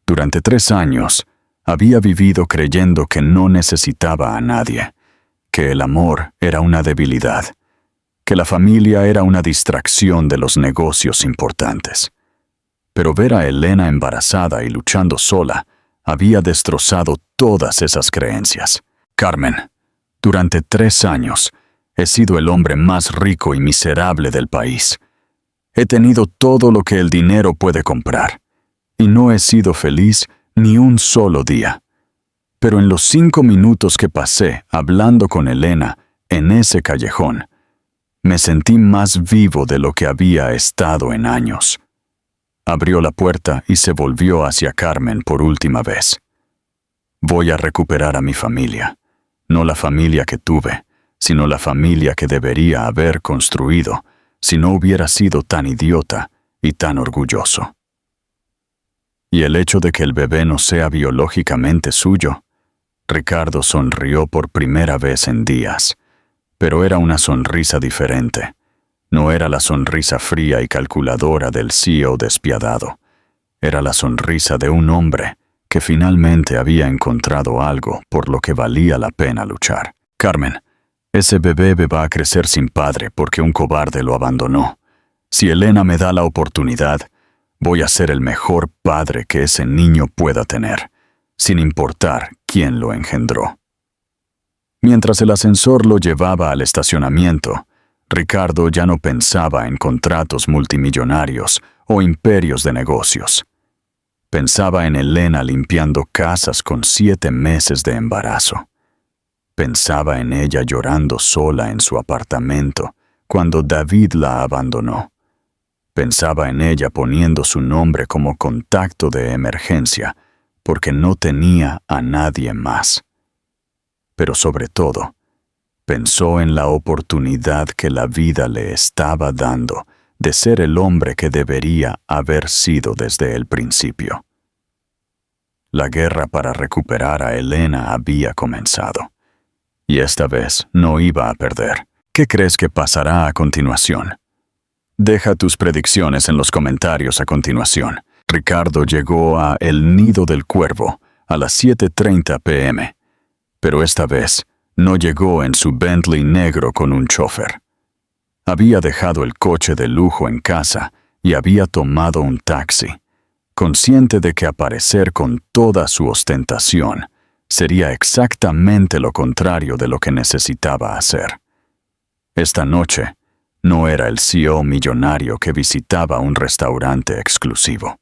Durante 3 años, había vivido creyendo que no necesitaba a nadie, que el amor era una debilidad, que la familia era una distracción de los negocios importantes. Pero ver a Elena embarazada y luchando sola había destrozado todas esas creencias. «Carmen, durante 3 años he sido el hombre más rico y miserable del país. He tenido todo lo que el dinero puede comprar, y no he sido feliz ni un solo día. Pero en los 5 minutos que pasé hablando con Elena en ese callejón, me sentí más vivo de lo que había estado en años». Abrió la puerta y se volvió hacia Carmen por última vez. «Voy a recuperar a mi familia, no la familia que tuve, sino la familia que debería haber construido si no hubiera sido tan idiota y tan orgulloso. Y el hecho de que el bebé no sea biológicamente suyo». Ricardo sonrió por primera vez en días, pero era una sonrisa diferente. No era la sonrisa fría y calculadora del CEO despiadado. Era la sonrisa de un hombre que finalmente había encontrado algo por lo que valía la pena luchar. «Carmen, ese bebé va a crecer sin padre porque un cobarde lo abandonó. Si Elena me da la oportunidad, voy a ser el mejor padre que ese niño pueda tener, sin importar quién lo engendró». Mientras el ascensor lo llevaba al estacionamiento, Ricardo ya no pensaba en contratos multimillonarios o imperios de negocios. Pensaba en Elena limpiando casas con 7 meses de embarazo. Pensaba en ella llorando sola en su apartamento cuando David la abandonó. Pensaba en ella poniendo su nombre como contacto de emergencia porque no tenía a nadie más. Pero sobre todo, pensó en la oportunidad que la vida le estaba dando de ser el hombre que debería haber sido desde el principio. La guerra para recuperar a Elena había comenzado, y esta vez no iba a perder. ¿Qué crees que pasará a continuación? Deja tus predicciones en los comentarios a continuación. Ricardo llegó a El Nido del Cuervo a las 7:30 p.m., pero esta vez no llegó en su Bentley negro con un chofer. Había dejado el coche de lujo en casa y había tomado un taxi, consciente de que aparecer con toda su ostentación sería exactamente lo contrario de lo que necesitaba hacer. Esta noche no era el CEO millonario que visitaba un restaurante exclusivo.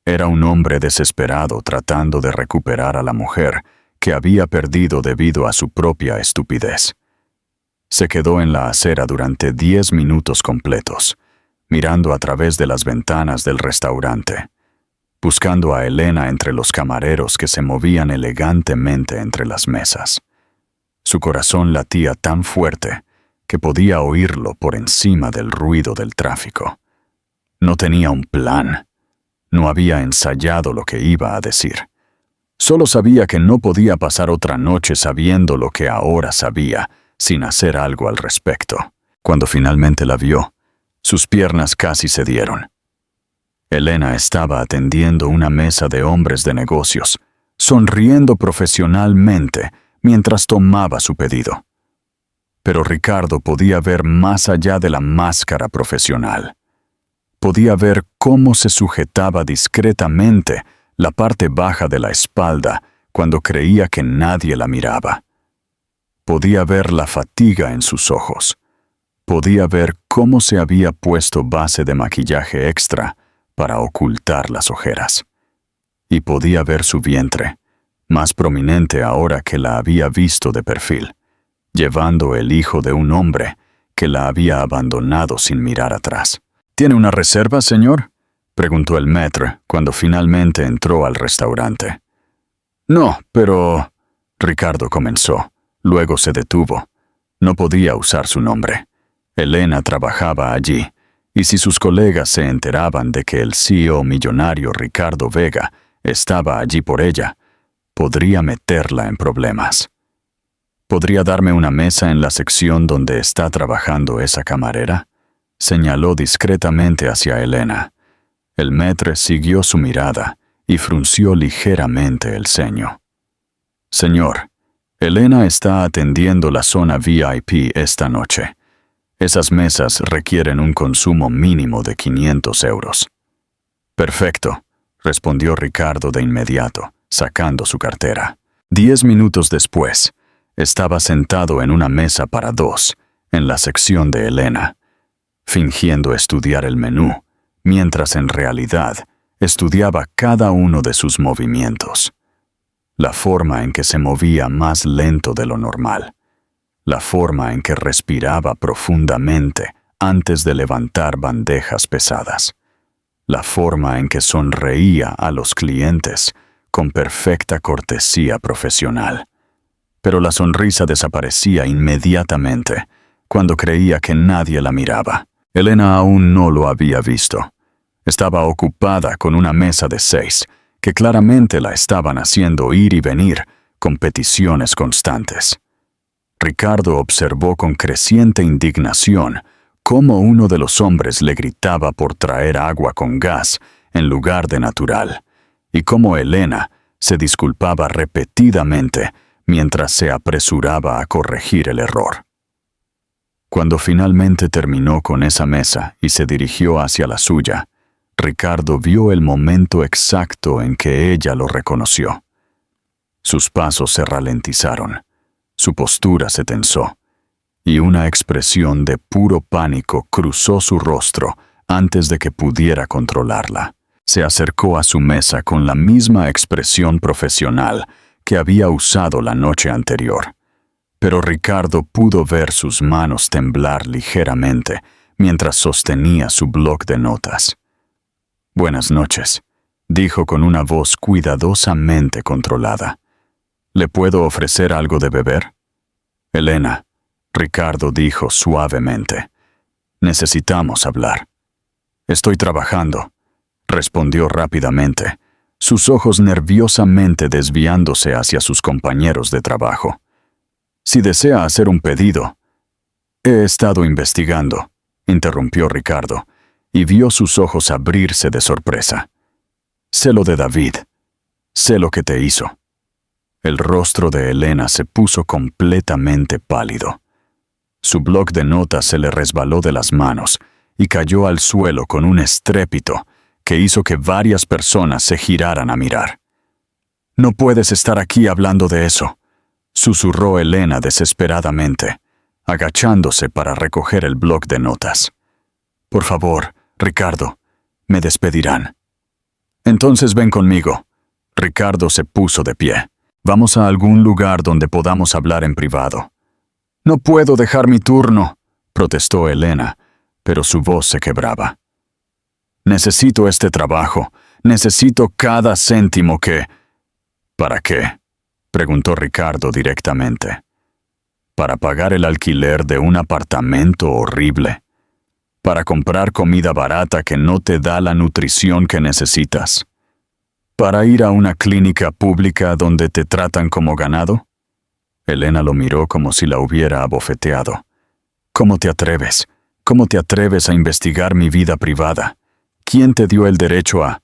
Era un hombre desesperado tratando de recuperar a la mujer que había perdido debido a su propia estupidez. Se quedó en la acera durante 10 minutos completos, mirando a través de las ventanas del restaurante, buscando a Elena entre los camareros que se movían elegantemente entre las mesas. Su corazón latía tan fuerte que podía oírlo por encima del ruido del tráfico. No tenía un plan. No había ensayado lo que iba a decir. Solo sabía que no podía pasar otra noche sabiendo lo que ahora sabía, sin hacer algo al respecto. Cuando finalmente la vio, sus piernas casi cedieron. Elena estaba atendiendo una mesa de hombres de negocios, sonriendo profesionalmente mientras tomaba su pedido. Pero Ricardo podía ver más allá de la máscara profesional. Podía ver cómo se sujetaba discretamente la parte baja de la espalda cuando creía que nadie la miraba. Podía ver la fatiga en sus ojos. Podía ver cómo se había puesto base de maquillaje extra para ocultar las ojeras. Y podía ver su vientre, más prominente ahora que la había visto de perfil, llevando el hijo de un hombre que la había abandonado sin mirar atrás. ¿Tiene una reserva, señor?, preguntó el maître cuando finalmente entró al restaurante. No, pero... Ricardo comenzó. Luego se detuvo. No podía usar su nombre. Elena trabajaba allí, y si sus colegas se enteraban de que el CEO millonario Ricardo Vega estaba allí por ella, podría meterla en problemas. ¿Podría darme una mesa en la sección donde está trabajando esa camarera?, señaló discretamente hacia Elena. El maître siguió su mirada y frunció ligeramente el ceño. Señor, Elena está atendiendo la zona VIP esta noche. Esas mesas requieren un consumo mínimo de 500 euros. Perfecto, respondió Ricardo de inmediato, sacando su cartera. 10 minutos después, estaba sentado en una mesa para dos, en la sección de Elena, fingiendo estudiar el menú, mientras en realidad estudiaba cada uno de sus movimientos. La forma en que se movía más lento de lo normal. La forma en que respiraba profundamente antes de levantar bandejas pesadas. La forma en que sonreía a los clientes con perfecta cortesía profesional. Pero la sonrisa desaparecía inmediatamente cuando creía que nadie la miraba. Elena aún no lo había visto. Estaba ocupada con una mesa de 6, que claramente la estaban haciendo ir y venir con peticiones constantes. Ricardo observó con creciente indignación cómo uno de los hombres le gritaba por traer agua con gas en lugar de natural, y cómo Elena se disculpaba repetidamente mientras se apresuraba a corregir el error. Cuando finalmente terminó con esa mesa y se dirigió hacia la suya, Ricardo vio el momento exacto en que ella lo reconoció. Sus pasos se ralentizaron, su postura se tensó, y una expresión de puro pánico cruzó su rostro antes de que pudiera controlarla. Se acercó a su mesa con la misma expresión profesional que había usado la noche anterior. Pero Ricardo pudo ver sus manos temblar ligeramente mientras sostenía su bloc de notas. «Buenas noches», dijo con una voz cuidadosamente controlada. «¿Le puedo ofrecer algo de beber?» «Elena», Ricardo dijo suavemente, «necesitamos hablar». «Estoy trabajando», respondió rápidamente, sus ojos nerviosamente desviándose hacia sus compañeros de trabajo. «Si desea hacer un pedido». «He estado investigando», interrumpió Ricardo, y vio sus ojos abrirse de sorpresa. Sé lo de David. Sé lo que te hizo. El rostro de Elena se puso completamente pálido. Su bloc de notas se le resbaló de las manos y cayó al suelo con un estrépito que hizo que varias personas se giraran a mirar. «No puedes estar aquí hablando de eso», susurró Elena desesperadamente, agachándose para recoger el bloc de notas. «Por favor, Ricardo, me despedirán». «Entonces ven conmigo». Ricardo se puso de pie. «Vamos a algún lugar donde podamos hablar en privado». «No puedo dejar mi turno», protestó Elena, pero su voz se quebraba. «Necesito este trabajo. Necesito cada céntimo que...» «¿Para qué?», preguntó Ricardo directamente. «Para pagar el alquiler de un apartamento horrible. Para comprar comida barata que no te da la nutrición que necesitas. Para ir a una clínica pública donde te tratan como ganado». Elena lo miró como si la hubiera abofeteado. «¿Cómo te atreves? ¿Cómo te atreves a investigar mi vida privada? ¿Quién te dio el derecho a...?»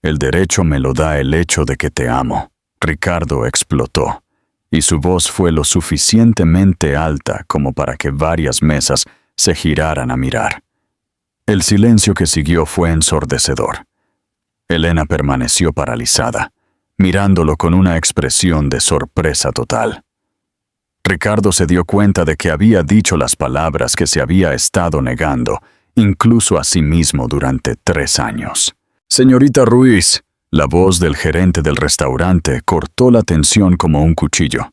«El derecho me lo da el hecho de que te amo». Ricardo explotó, y su voz fue lo suficientemente alta como para que varias mesas se giraran a mirar. El silencio que siguió fue ensordecedor. Elena permaneció paralizada, mirándolo con una expresión de sorpresa total. Ricardo se dio cuenta de que había dicho las palabras que se había estado negando, incluso a sí mismo durante 3 años. «Señorita Ruiz», la voz del gerente del restaurante cortó la tensión como un cuchillo.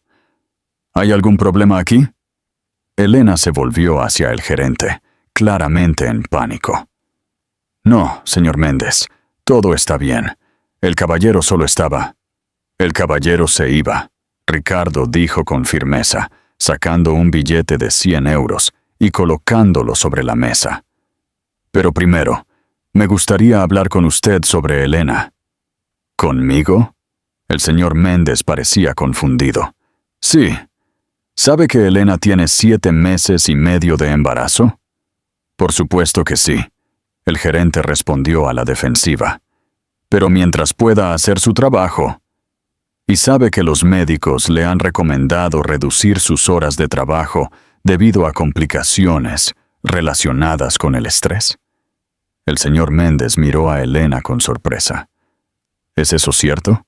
«¿Hay algún problema aquí?» Elena se volvió hacia el gerente, claramente en pánico. «No, señor Méndez, todo está bien. El caballero solo estaba...» «El caballero se iba», Ricardo dijo con firmeza, sacando un billete de 100 euros y colocándolo sobre la mesa. «Pero primero, me gustaría hablar con usted sobre Elena». «¿Conmigo?» El señor Méndez parecía confundido. «Sí. ¿Sabe que Elena tiene 7 meses y medio de embarazo?» «Por supuesto que sí», el gerente respondió a la defensiva. «Pero mientras pueda hacer su trabajo...» «¿Y sabe que los médicos le han recomendado reducir sus horas de trabajo debido a complicaciones relacionadas con el estrés?» El señor Méndez miró a Elena con sorpresa. «¿Es eso cierto?»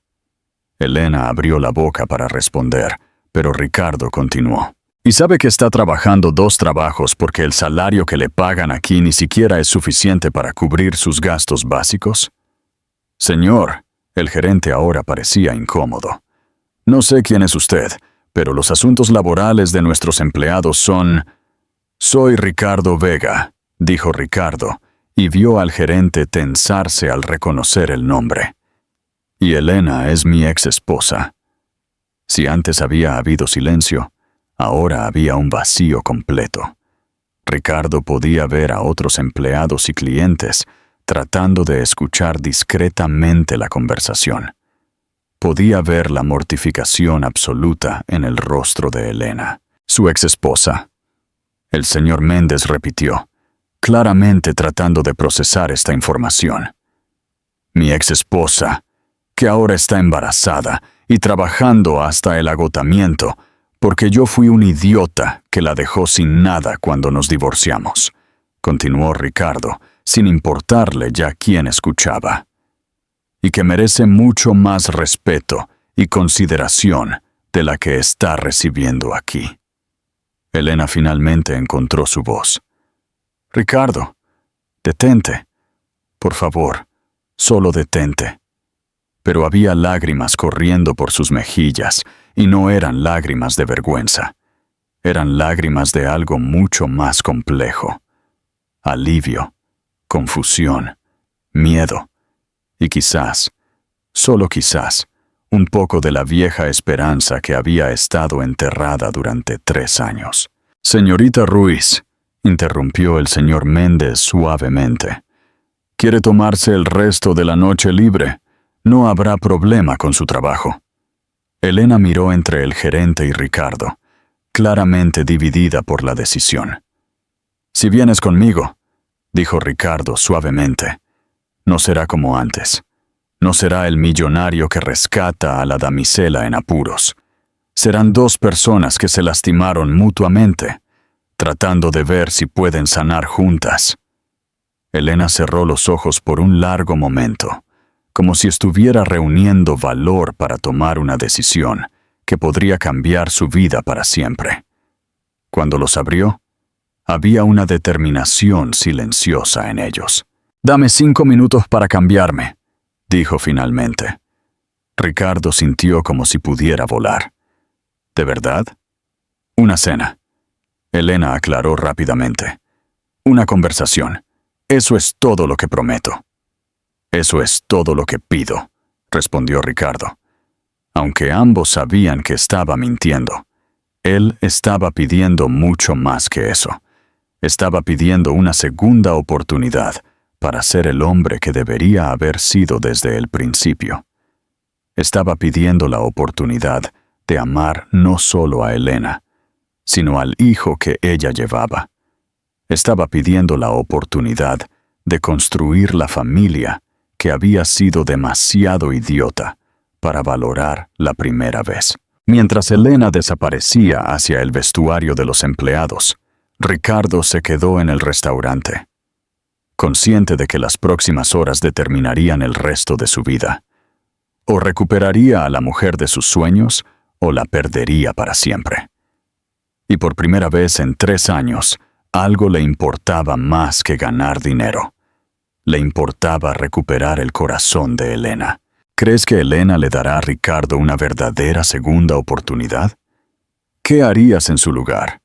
Elena abrió la boca para responder, pero Ricardo continuó. «¿Y sabe que está trabajando 2 trabajos porque el salario que le pagan aquí ni siquiera es suficiente para cubrir sus gastos básicos?» «Señor», el gerente ahora parecía incómodo. «No sé quién es usted, pero los asuntos laborales de nuestros empleados son...» «Soy Ricardo Vega», dijo Ricardo, y vio al gerente tensarse al reconocer el nombre. «Y Elena es mi ex esposa». Si antes había habido silencio, ahora había un vacío completo. Ricardo podía ver a otros empleados y clientes tratando de escuchar discretamente la conversación. Podía ver la mortificación absoluta en el rostro de Elena, su ex esposa. El señor Méndez repitió, claramente tratando de procesar esta información. «Mi ex esposa, que ahora está embarazada y trabajando hasta el agotamiento, porque yo fui un idiota que la dejó sin nada cuando nos divorciamos», continuó Ricardo, sin importarle ya quién escuchaba. «Y que merece mucho más respeto y consideración de la que está recibiendo aquí». Elena finalmente encontró su voz. «Ricardo, detente. Por favor, solo detente». Pero había lágrimas corriendo por sus mejillas, y no eran lágrimas de vergüenza. Eran lágrimas de algo mucho más complejo. Alivio, confusión, miedo, y quizás, solo quizás, un poco de la vieja esperanza que había estado enterrada durante 3 años. «Señorita Ruiz», interrumpió el señor Méndez suavemente, «¿quiere tomarse el resto de la noche libre? No habrá problema con su trabajo». Elena miró entre el gerente y Ricardo, claramente dividida por la decisión. «Si vienes conmigo», dijo Ricardo suavemente, «no será como antes. No será el millonario que rescata a la damisela en apuros. Serán dos personas que se lastimaron mutuamente, tratando de ver si pueden sanar juntas. Elena cerró los ojos por un largo momento, como si estuviera reuniendo valor para tomar una decisión que podría cambiar su vida para siempre. Cuando los abrió, había una determinación silenciosa en ellos. «Dame 5 minutos para cambiarme», dijo finalmente. Ricardo sintió como si pudiera volar. «¿De verdad?» «Una cena», Elena aclaró rápidamente. «Una conversación. Eso es todo lo que prometo». «Eso es todo lo que pido», respondió Ricardo. Aunque ambos sabían que estaba mintiendo, él estaba pidiendo mucho más que eso. Estaba pidiendo una segunda oportunidad para ser el hombre que debería haber sido desde el principio. Estaba pidiendo la oportunidad de amar no solo a Elena, sino al hijo que ella llevaba. Estaba pidiendo la oportunidad de construir la familia que había sido demasiado idiota para valorar la primera vez. Mientras Elena desaparecía hacia el vestuario de los empleados, Ricardo se quedó en el restaurante, consciente de que las próximas horas determinarían el resto de su vida. O recuperaría a la mujer de sus sueños, o la perdería para siempre. Y por primera vez en 3 años, algo le importaba más que ganar dinero. Le importaba recuperar el corazón de Elena. ¿Crees que Elena le dará a Ricardo una verdadera segunda oportunidad? ¿Qué harías en su lugar?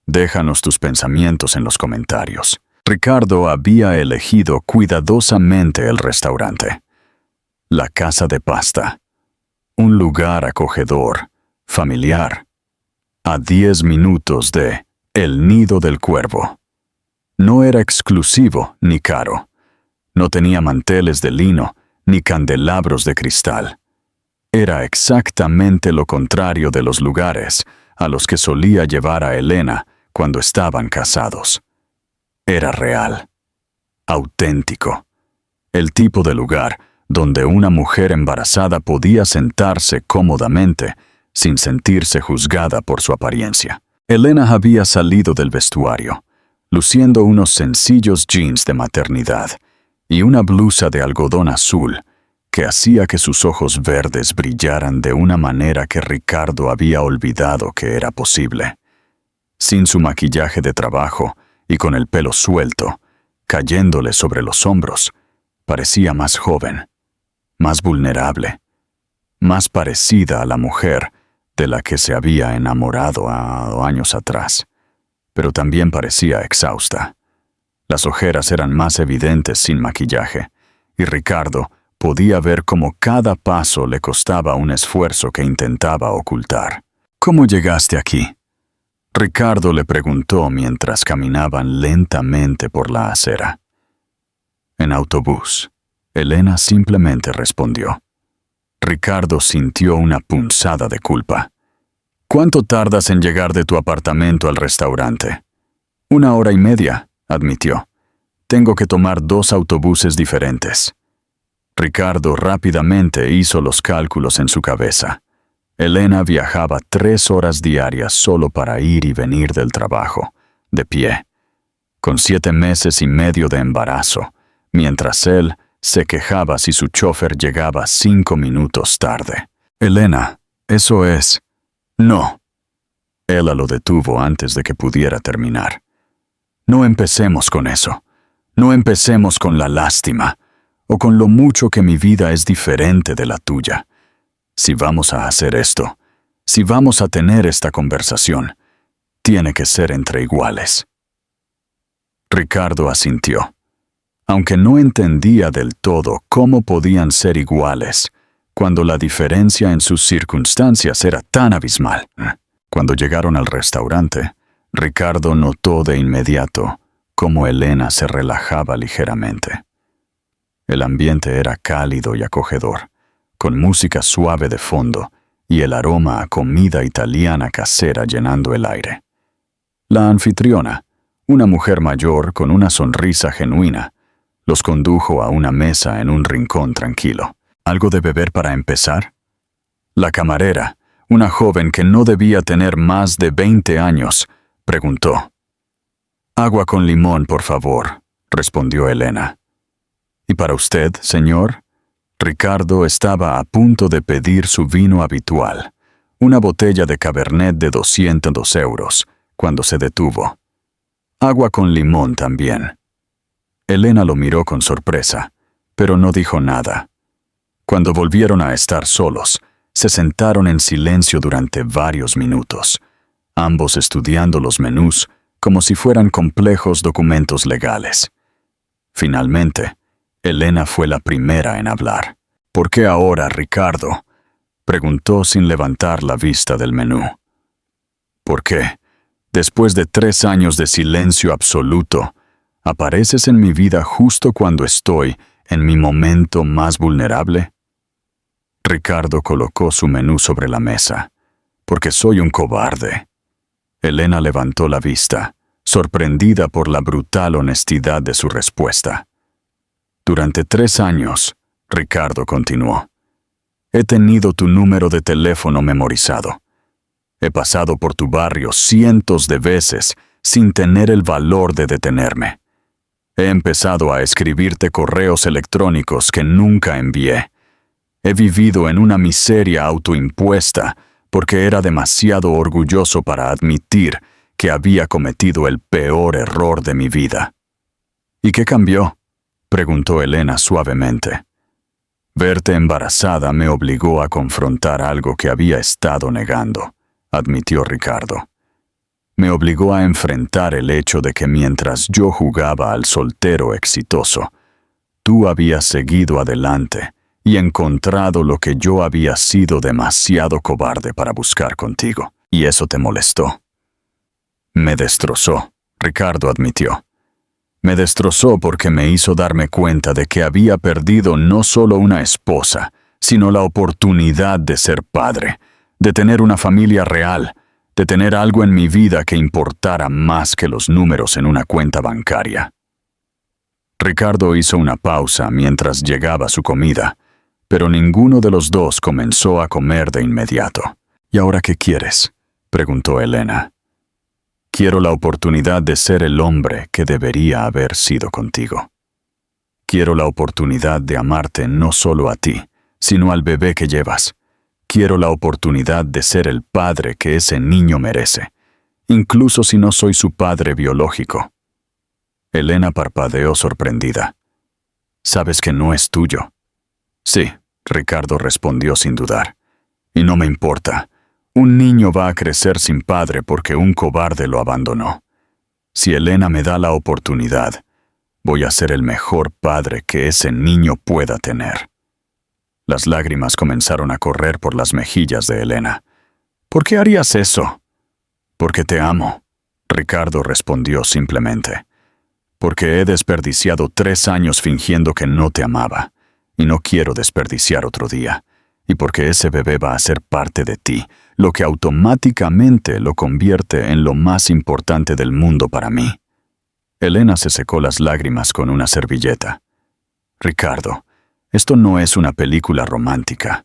Déjanos tus pensamientos en los comentarios. Ricardo había elegido cuidadosamente el restaurante. La casa de pasta. Un lugar acogedor, familiar. A 10 minutos de El Nido del Cuervo. No era exclusivo ni caro. No tenía manteles de lino ni candelabros de cristal. Era exactamente lo contrario de los lugares a los que solía llevar a Elena cuando estaban casados. Era real, auténtico, el tipo de lugar donde una mujer embarazada podía sentarse cómodamente sin sentirse juzgada por su apariencia. Elena había salido del vestuario, luciendo unos sencillos jeans de maternidad y una blusa de algodón azul que hacía que sus ojos verdes brillaran de una manera que Ricardo había olvidado que era posible. Sin su maquillaje de trabajo y con el pelo suelto, cayéndole sobre los hombros, parecía más joven, más vulnerable, más parecida a la mujer de la que se había enamorado años atrás, pero también parecía exhausta. Las ojeras eran más evidentes sin maquillaje, y Ricardo podía ver cómo cada paso le costaba un esfuerzo que intentaba ocultar. «¿Cómo llegaste aquí?», Ricardo le preguntó mientras caminaban lentamente por la acera. «En autobús», Elena simplemente respondió. Ricardo sintió una punzada de culpa. «¿Cuánto tardas en llegar de tu apartamento al restaurante?» «1 hora y media», admitió. «Tengo que tomar 2 autobuses diferentes». Ricardo rápidamente hizo los cálculos en su cabeza. Elena viajaba 3 horas diarias solo para ir y venir del trabajo, de pie, con 7 meses y medio de embarazo, mientras él se quejaba si su chofer llegaba 5 minutos tarde. «Elena, eso es...» «No». Ella lo detuvo antes de que pudiera terminar. «No empecemos con eso. No empecemos con la lástima, o con lo mucho que mi vida es diferente de la tuya. Si vamos a hacer esto, si vamos a tener esta conversación, tiene que ser entre iguales». Ricardo asintió. Aunque no entendía del todo cómo podían ser iguales, cuando la diferencia en sus circunstancias era tan abismal. Cuando llegaron al restaurante, Ricardo notó de inmediato cómo Elena se relajaba ligeramente. El ambiente era cálido y acogedor, con música suave de fondo y el aroma a comida italiana casera llenando el aire. La anfitriona, una mujer mayor con una sonrisa genuina, los condujo a una mesa en un rincón tranquilo. ¿Algo de beber para empezar? La camarera, una joven que no debía tener más de 20 años, preguntó. Agua con limón, por favor, respondió Elena. ¿Y para usted, señor? Ricardo estaba a punto de pedir su vino habitual, una botella de Cabernet de 200 euros, cuando se detuvo. Agua con limón también. Elena lo miró con sorpresa, pero no dijo nada. Cuando volvieron a estar solos, se sentaron en silencio durante varios minutos, ambos estudiando los menús como si fueran complejos documentos legales. Finalmente, Elena fue la primera en hablar. ¿Por qué ahora, Ricardo? Preguntó sin levantar la vista del menú. ¿Por qué, después de 3 años de silencio absoluto, apareces en mi vida justo cuando estoy en mi momento más vulnerable? Ricardo colocó su menú sobre la mesa. Porque soy un cobarde. Elena levantó la vista, sorprendida por la brutal honestidad de su respuesta. Durante 3 años, Ricardo continuó, he tenido tu número de teléfono memorizado. He pasado por tu barrio cientos de veces sin tener el valor de detenerme. He empezado a escribirte correos electrónicos que nunca envié. He vivido en una miseria autoimpuesta porque era demasiado orgulloso para admitir que había cometido el peor error de mi vida. ¿Y qué cambió?, preguntó Elena suavemente. Verte embarazada me obligó a confrontar algo que había estado negando, admitió Ricardo. Me obligó a enfrentar el hecho de que mientras yo jugaba al soltero exitoso, tú habías seguido adelante y encontrado lo que yo había sido demasiado cobarde para buscar contigo, y eso te molestó. Me destrozó, Ricardo admitió. Me destrozó porque me hizo darme cuenta de que había perdido no solo una esposa, sino la oportunidad de ser padre, de tener una familia real, de tener algo en mi vida que importara más que los números en una cuenta bancaria. Ricardo hizo una pausa mientras llegaba su comida, pero ninguno de los dos comenzó a comer de inmediato. ¿Y ahora qué quieres?, preguntó Elena. Quiero la oportunidad de ser el hombre que debería haber sido contigo. Quiero la oportunidad de amarte no solo a ti, sino al bebé que llevas. Quiero la oportunidad de ser el padre que ese niño merece, incluso si no soy su padre biológico. Elena parpadeó sorprendida. ¿Sabes que no es tuyo? Sí, Ricardo respondió sin dudar. Y no me importa. Un niño va a crecer sin padre porque un cobarde lo abandonó. Si Elena me da la oportunidad, voy a ser el mejor padre que ese niño pueda tener. Las lágrimas comenzaron a correr por las mejillas de Elena. ¿Por qué harías eso? Porque te amo, Ricardo respondió simplemente. Porque he desperdiciado 3 años fingiendo que no te amaba, y no quiero desperdiciar otro día. Y porque ese bebé va a ser parte de ti, lo que automáticamente lo convierte en lo más importante del mundo para mí. Elena se secó las lágrimas con una servilleta. Ricardo, esto no es una película romántica.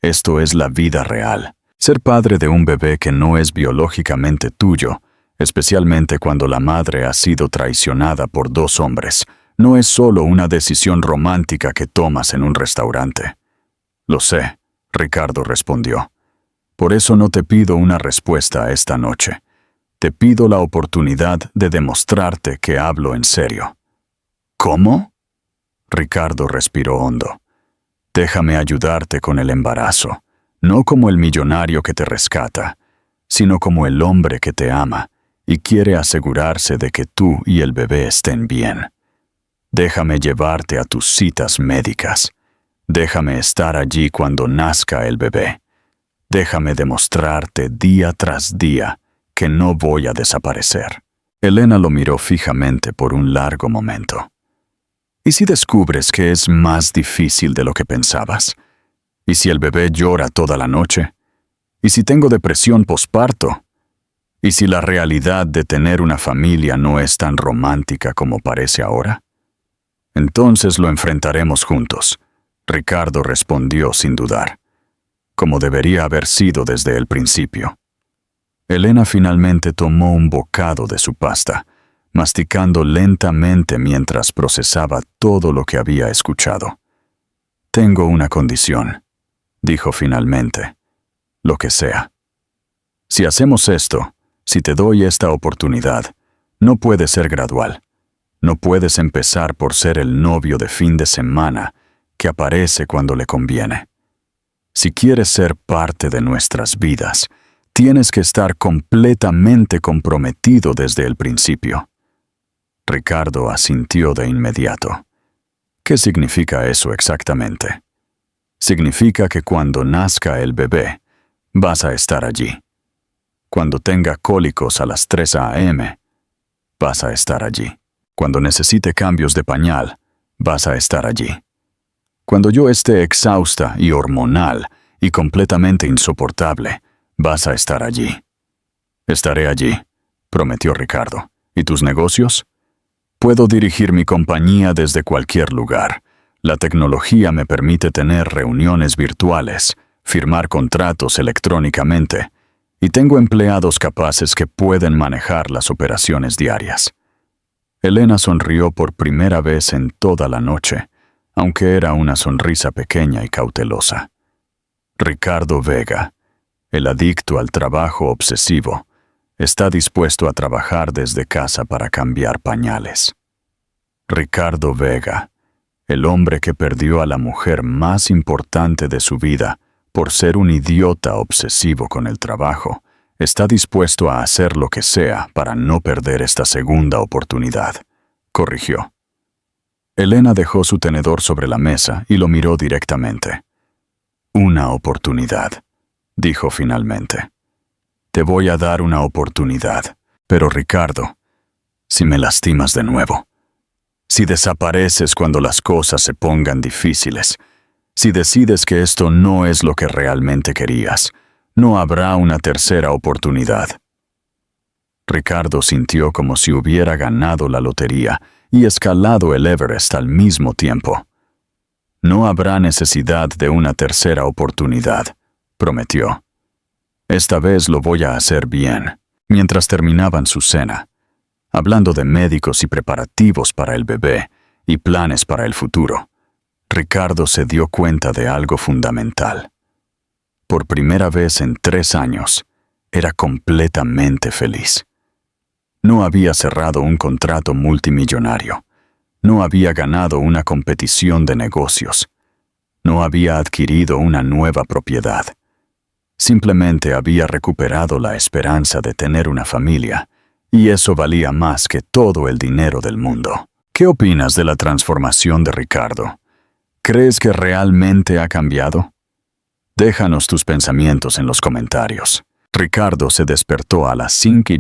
Esto es la vida real. Ser padre de un bebé que no es biológicamente tuyo, especialmente cuando la madre ha sido traicionada por 2 hombres, no es solo una decisión romántica que tomas en un restaurante. Lo sé, Ricardo respondió. Por eso no te pido una respuesta esta noche. Te pido la oportunidad de demostrarte que hablo en serio. ¿Cómo? Ricardo respiró hondo. Déjame ayudarte con el embarazo, no como el millonario que te rescata, sino como el hombre que te ama y quiere asegurarse de que tú y el bebé estén bien. Déjame llevarte a tus citas médicas. Déjame estar allí cuando nazca el bebé. Déjame demostrarte día tras día que no voy a desaparecer. Elena lo miró fijamente por un largo momento. ¿Y si descubres que es más difícil de lo que pensabas? ¿Y si el bebé llora toda la noche? ¿Y si tengo depresión posparto? ¿Y si la realidad de tener una familia no es tan romántica como parece ahora? Entonces lo enfrentaremos juntos. Ricardo respondió sin dudar, como debería haber sido desde el principio. Elena finalmente tomó un bocado de su pasta, masticando lentamente mientras procesaba todo lo que había escuchado. «Tengo una condición», dijo finalmente. «Lo que sea. Si hacemos esto, si te doy esta oportunidad, no puede ser gradual. No puedes empezar por ser el novio de fin de semana que aparece cuando le conviene. Si quieres ser parte de nuestras vidas, tienes que estar completamente comprometido desde el principio». Ricardo asintió de inmediato. «¿Qué significa eso exactamente?» «Significa que cuando nazca el bebé, vas a estar allí. Cuando tenga cólicos a las 3 a.m., vas a estar allí. Cuando necesite cambios de pañal, vas a estar allí. Cuando yo esté exhausta y hormonal y completamente insoportable, vas a estar allí». «Estaré allí», prometió Ricardo. «¿Y tus negocios?» «Puedo dirigir mi compañía desde cualquier lugar. La tecnología me permite tener reuniones virtuales, firmar contratos electrónicamente, y tengo empleados capaces que pueden manejar las operaciones diarias». Elena sonrió por primera vez en toda la noche, aunque era una sonrisa pequeña y cautelosa. Ricardo Vega, el adicto al trabajo obsesivo, está dispuesto a trabajar desde casa para cambiar pañales. Ricardo Vega, el hombre que perdió a la mujer más importante de su vida por ser un idiota obsesivo con el trabajo, está dispuesto a hacer lo que sea para no perder esta segunda oportunidad, corrigió. Elena dejó su tenedor sobre la mesa y lo miró directamente. «Una oportunidad», dijo finalmente. «Te voy a dar una oportunidad, pero Ricardo, si me lastimas de nuevo, si desapareces cuando las cosas se pongan difíciles, si decides que esto no es lo que realmente querías, no habrá una tercera oportunidad». Ricardo sintió como si hubiera ganado la lotería y escalado el Everest al mismo tiempo. «No habrá necesidad de una tercera oportunidad», prometió. «Esta vez lo voy a hacer bien». Mientras terminaban su cena, hablando de médicos y preparativos para el bebé y planes para el futuro, Ricardo se dio cuenta de algo fundamental. Por primera vez en 3 años, era completamente feliz. No había cerrado un contrato multimillonario. No había ganado una competición de negocios. No había adquirido una nueva propiedad. Simplemente había recuperado la esperanza de tener una familia, y eso valía más que todo el dinero del mundo. ¿Qué opinas de la transformación de Ricardo? ¿Crees que realmente ha cambiado? Déjanos tus pensamientos en los comentarios. Ricardo se despertó a las 5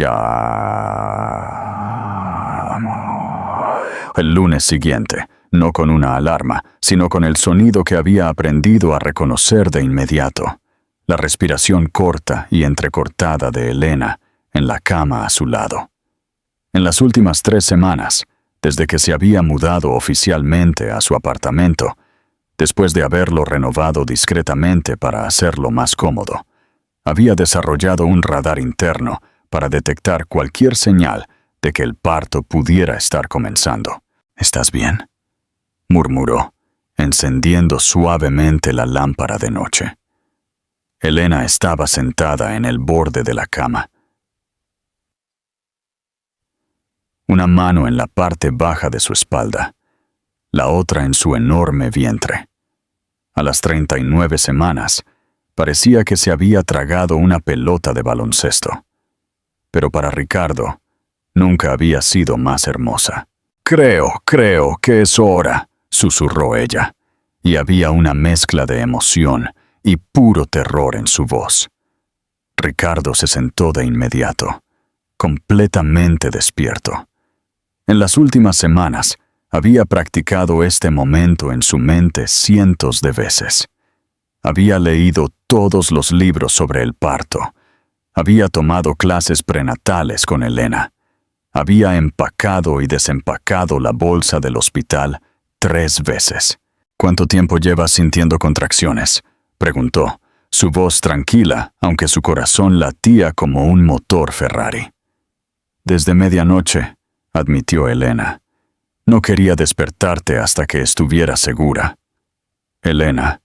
el lunes siguiente, no con una alarma, sino con el sonido que había aprendido a reconocer de inmediato. La respiración corta y entrecortada de Elena en la cama a su lado. En las últimas 3 semanas, desde que se había mudado oficialmente a su apartamento, después de haberlo renovado discretamente para hacerlo más cómodo, había desarrollado un radar interno para detectar cualquier señal de que el parto pudiera estar comenzando. «¿Estás bien?», murmuró, encendiendo suavemente la lámpara de noche. Elena estaba sentada en el borde de la cama, una mano en la parte baja de su espalda, la otra en su enorme vientre. A las 39 semanas, parecía que se había tragado una pelota de baloncesto. Pero para Ricardo, nunca había sido más hermosa. Creo que es hora», susurró ella, y había una mezcla de emoción y puro terror en su voz. Ricardo se sentó de inmediato, completamente despierto. En las últimas semanas, había practicado este momento en su mente cientos de veces. Había leído todos los libros sobre el parto. Había tomado clases prenatales con Elena. Había empacado y desempacado la bolsa del hospital 3 veces. ¿Cuánto tiempo llevas sintiendo contracciones?, preguntó, su voz tranquila, aunque su corazón latía como un motor Ferrari. Desde medianoche, admitió Elena. No quería despertarte hasta que estuviera segura. Elena.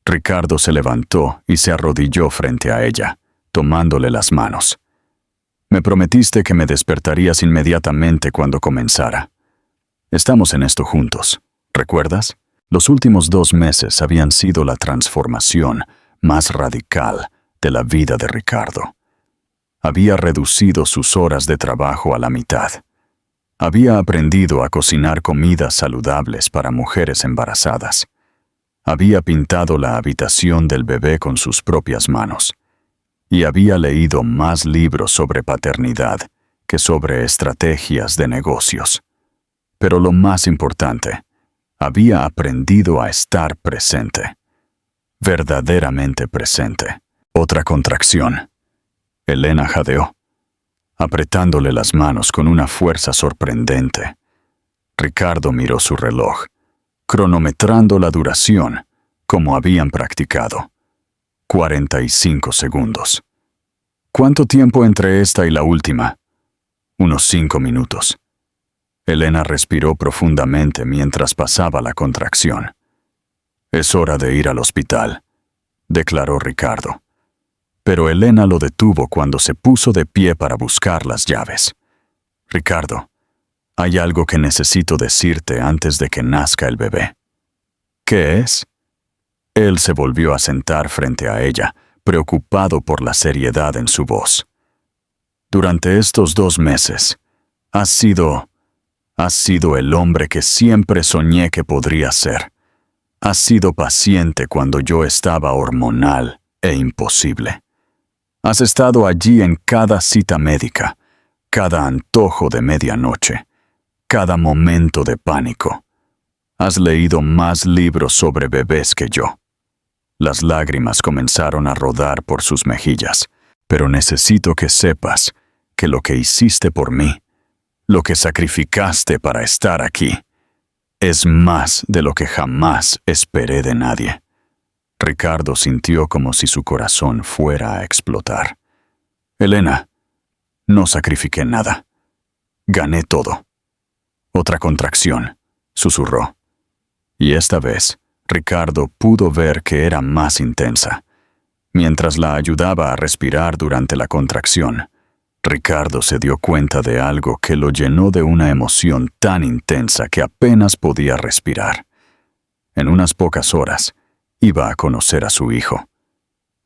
Ricardo se levantó y se arrodilló frente a ella, tomándole las manos. Me prometiste que me despertarías inmediatamente cuando comenzara. Estamos en esto juntos, ¿recuerdas? Los últimos 2 meses habían sido la transformación más radical de la vida de Ricardo. Había reducido sus horas de trabajo a la mitad. Había aprendido a cocinar comidas saludables para mujeres embarazadas. Había pintado la habitación del bebé con sus propias manos. Y había leído más libros sobre paternidad que sobre estrategias de negocios. Pero lo más importante, había aprendido a estar presente. Verdaderamente presente. Otra contracción. Elena jadeó, apretándole las manos con una fuerza sorprendente. Ricardo miró su reloj, cronometrando la duración, como habían practicado. 45 segundos. ¿Cuánto tiempo entre esta y la última? Unos 5 minutos. Elena respiró profundamente mientras pasaba la contracción. Es hora de ir al hospital, declaró Ricardo. Pero Elena lo detuvo cuando se puso de pie para buscar las llaves. Ricardo, hay algo que necesito decirte antes de que nazca el bebé. ¿Qué es? Él se volvió a sentar frente a ella, preocupado por la seriedad en su voz. Durante estos 2 meses, has sido el hombre que siempre soñé que podría ser. Has sido paciente cuando yo estaba hormonal e imposible. Has estado allí en cada cita médica, cada antojo de medianoche, cada momento de pánico. Has leído más libros sobre bebés que yo. Las lágrimas comenzaron a rodar por sus mejillas, pero necesito que sepas que lo que hiciste por mí, lo que sacrificaste para estar aquí, es más de lo que jamás esperé de nadie. Ricardo sintió como si su corazón fuera a explotar. Elena, no sacrifiqué nada. Gané todo. Otra contracción, susurró. Y esta vez, Ricardo pudo ver que era más intensa. Mientras la ayudaba a respirar durante la contracción, Ricardo se dio cuenta de algo que lo llenó de una emoción tan intensa que apenas podía respirar. En unas pocas horas, iba a conocer a su hijo,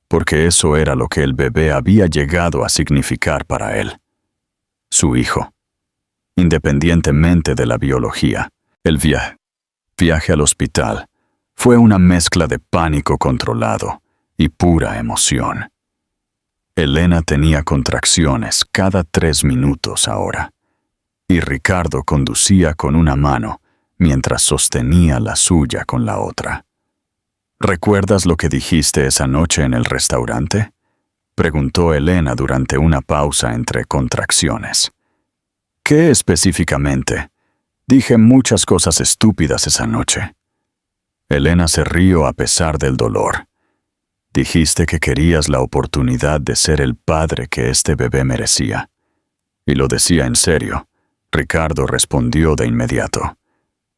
porque eso era lo que el bebé había llegado a significar para él. Su hijo. Independientemente de la biología, el viaje al hospital fue una mezcla de pánico controlado y pura emoción. Elena tenía contracciones cada 3 minutos ahora, y Ricardo conducía con una mano mientras sostenía la suya con la otra. ¿Recuerdas lo que dijiste esa noche en el restaurante?, preguntó Elena durante una pausa entre contracciones. ¿Qué específicamente? Dije muchas cosas estúpidas esa noche. Elena se rió a pesar del dolor. Dijiste que querías la oportunidad de ser el padre que este bebé merecía. Y lo decía en serio. Ricardo respondió de inmediato.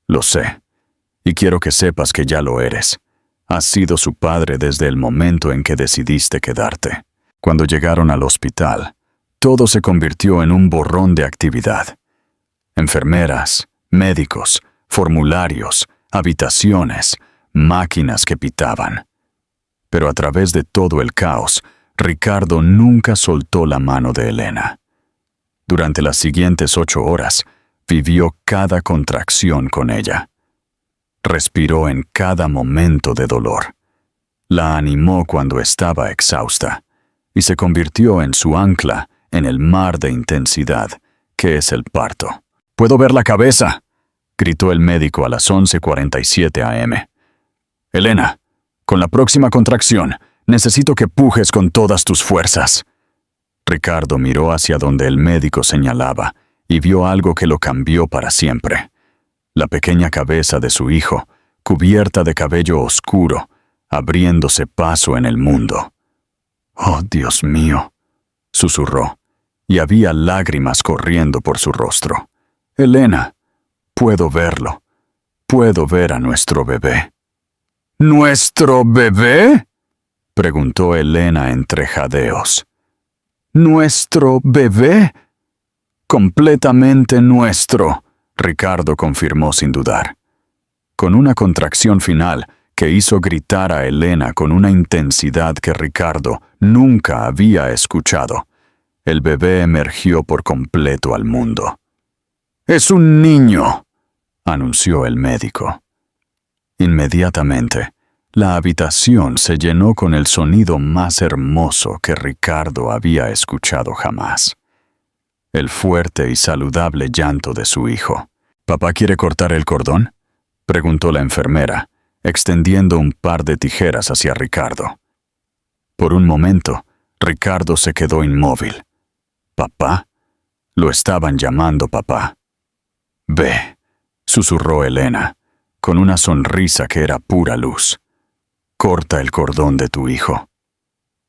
Lo sé, y quiero que sepas que ya lo eres. Has sido su padre desde el momento en que decidiste quedarte. Cuando llegaron al hospital, todo se convirtió en un borrón de actividad. Enfermeras, médicos, formularios, habitaciones, máquinas que pitaban. Pero a través de todo el caos, Ricardo nunca soltó la mano de Elena. Durante las siguientes 8 horas, vivió cada contracción con ella. Respiró en cada momento de dolor. La animó cuando estaba exhausta, y se convirtió en su ancla en el mar de intensidad que es el parto. «¡Puedo ver la cabeza!», gritó el médico a las 11:47 a.m. «Elena, con la próxima contracción, necesito que pujes con todas tus fuerzas». Ricardo miró hacia donde el médico señalaba y vio algo que lo cambió para siempre. La pequeña cabeza de su hijo, cubierta de cabello oscuro, abriéndose paso en el mundo. «Oh, Dios mío», susurró, y había lágrimas corriendo por su rostro. «Elena, puedo verlo. Puedo ver a nuestro bebé». «¿Nuestro bebé?», preguntó Elena entre jadeos. «¿Nuestro bebé?». «Completamente nuestro», Ricardo confirmó sin dudar. Con una contracción final que hizo gritar a Elena con una intensidad que Ricardo nunca había escuchado, el bebé emergió por completo al mundo. «Es un niño», anunció el médico. Inmediatamente, la habitación se llenó con el sonido más hermoso que Ricardo había escuchado jamás. El fuerte y saludable llanto de su hijo. «¿Papá quiere cortar el cordón?», preguntó la enfermera, extendiendo un par de tijeras hacia Ricardo. Por un momento, Ricardo se quedó inmóvil. «¿Papá?». Lo estaban llamando papá. «Ve», susurró Elena, con una sonrisa que era pura luz. «Corta el cordón de tu hijo».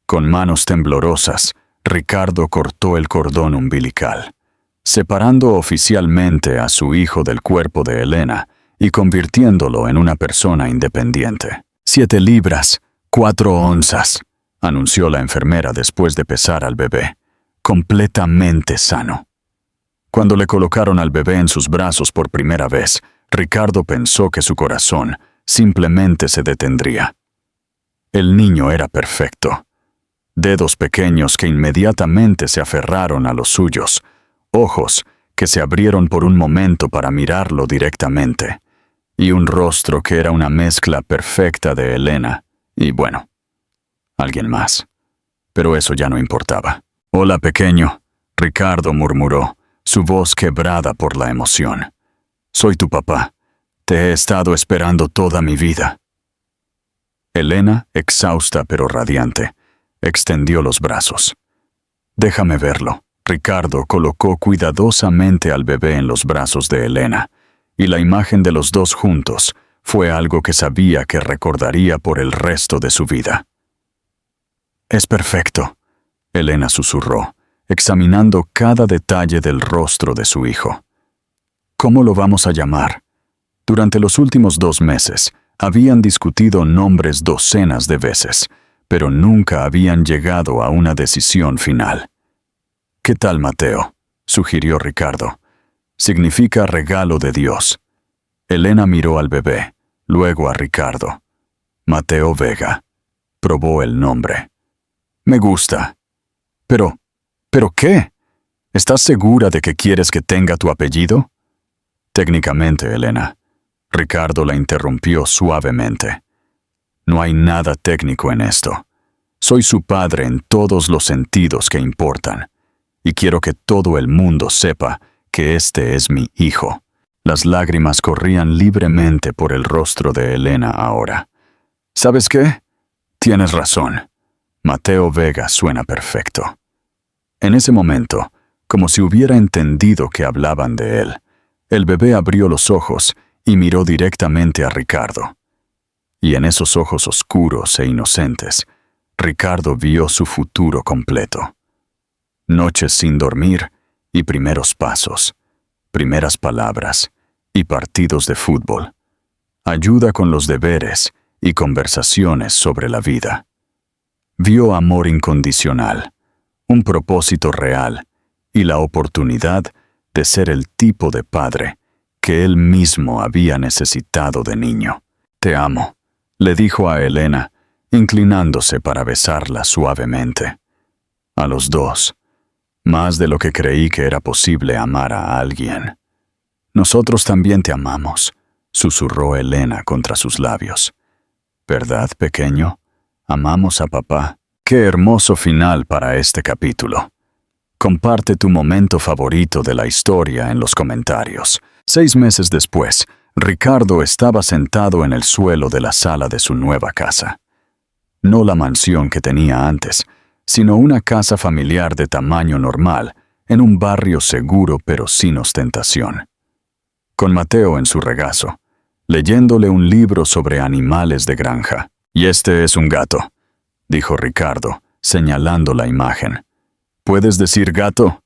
Con manos temblorosas, Ricardo cortó el cordón umbilical, separando oficialmente a su hijo del cuerpo de Elena y convirtiéndolo en una persona independiente. 7 libras, 4 onzas, anunció la enfermera después de pesar al bebé, completamente sano. Cuando le colocaron al bebé en sus brazos por primera vez, Ricardo pensó que su corazón simplemente se detendría. El niño era perfecto. Dedos pequeños que inmediatamente se aferraron a los suyos, ojos que se abrieron por un momento para mirarlo directamente, y un rostro que era una mezcla perfecta de Elena y, bueno, alguien más. Pero eso ya no importaba. «Hola, pequeño», Ricardo murmuró, su voz quebrada por la emoción. «Soy tu papá. Te he estado esperando toda mi vida». Elena, exhausta pero radiante, extendió los brazos. «Déjame verlo». Ricardo colocó cuidadosamente al bebé en los brazos de Elena, y la imagen de los dos juntos fue algo que sabía que recordaría por el resto de su vida. «Es perfecto», Elena susurró, examinando cada detalle del rostro de su hijo. «¿Cómo lo vamos a llamar?». Durante los últimos 2 meses, habían discutido nombres docenas de veces, pero nunca habían llegado a una decisión final. «¿Qué tal, Mateo?», sugirió Ricardo. «Significa regalo de Dios». Elena miró al bebé, luego a Ricardo. «Mateo Vega», probó el nombre. «Me gusta». ¿Pero qué? ¿Estás segura de que quieres que tenga tu apellido?» «Técnicamente, Elena». Ricardo la interrumpió suavemente. «No hay nada técnico en esto. Soy su padre en todos los sentidos que importan, y quiero que todo el mundo sepa que este es mi hijo». Las lágrimas corrían libremente por el rostro de Elena ahora. «¿Sabes qué? Tienes razón. Mateo Vega suena perfecto». En ese momento, como si hubiera entendido que hablaban de él, el bebé abrió los ojos y miró directamente a Ricardo. Y en esos ojos oscuros e inocentes, Ricardo vio su futuro completo. Noches sin dormir y primeros pasos, primeras palabras y partidos de fútbol, ayuda con los deberes y conversaciones sobre la vida. Vio amor incondicional, un propósito real y la oportunidad de ser el tipo de padre que él mismo había necesitado de niño. «Te amo», le dijo a Elena, inclinándose para besarla suavemente. «A los dos, más de lo que creí que era posible amar a alguien». «Nosotros también te amamos», susurró Elena contra sus labios. «¿Verdad, pequeño? Amamos a papá». Qué hermoso final para este capítulo. Comparte tu momento favorito de la historia en los comentarios. 6 meses después, Ricardo estaba sentado en el suelo de la sala de su nueva casa. No la mansión que tenía antes, sino una casa familiar de tamaño normal, en un barrio seguro pero sin ostentación. Con Mateo en su regazo, leyéndole un libro sobre animales de granja. «Y este es un gato», dijo Ricardo, señalando la imagen. «¿Puedes decir gato?»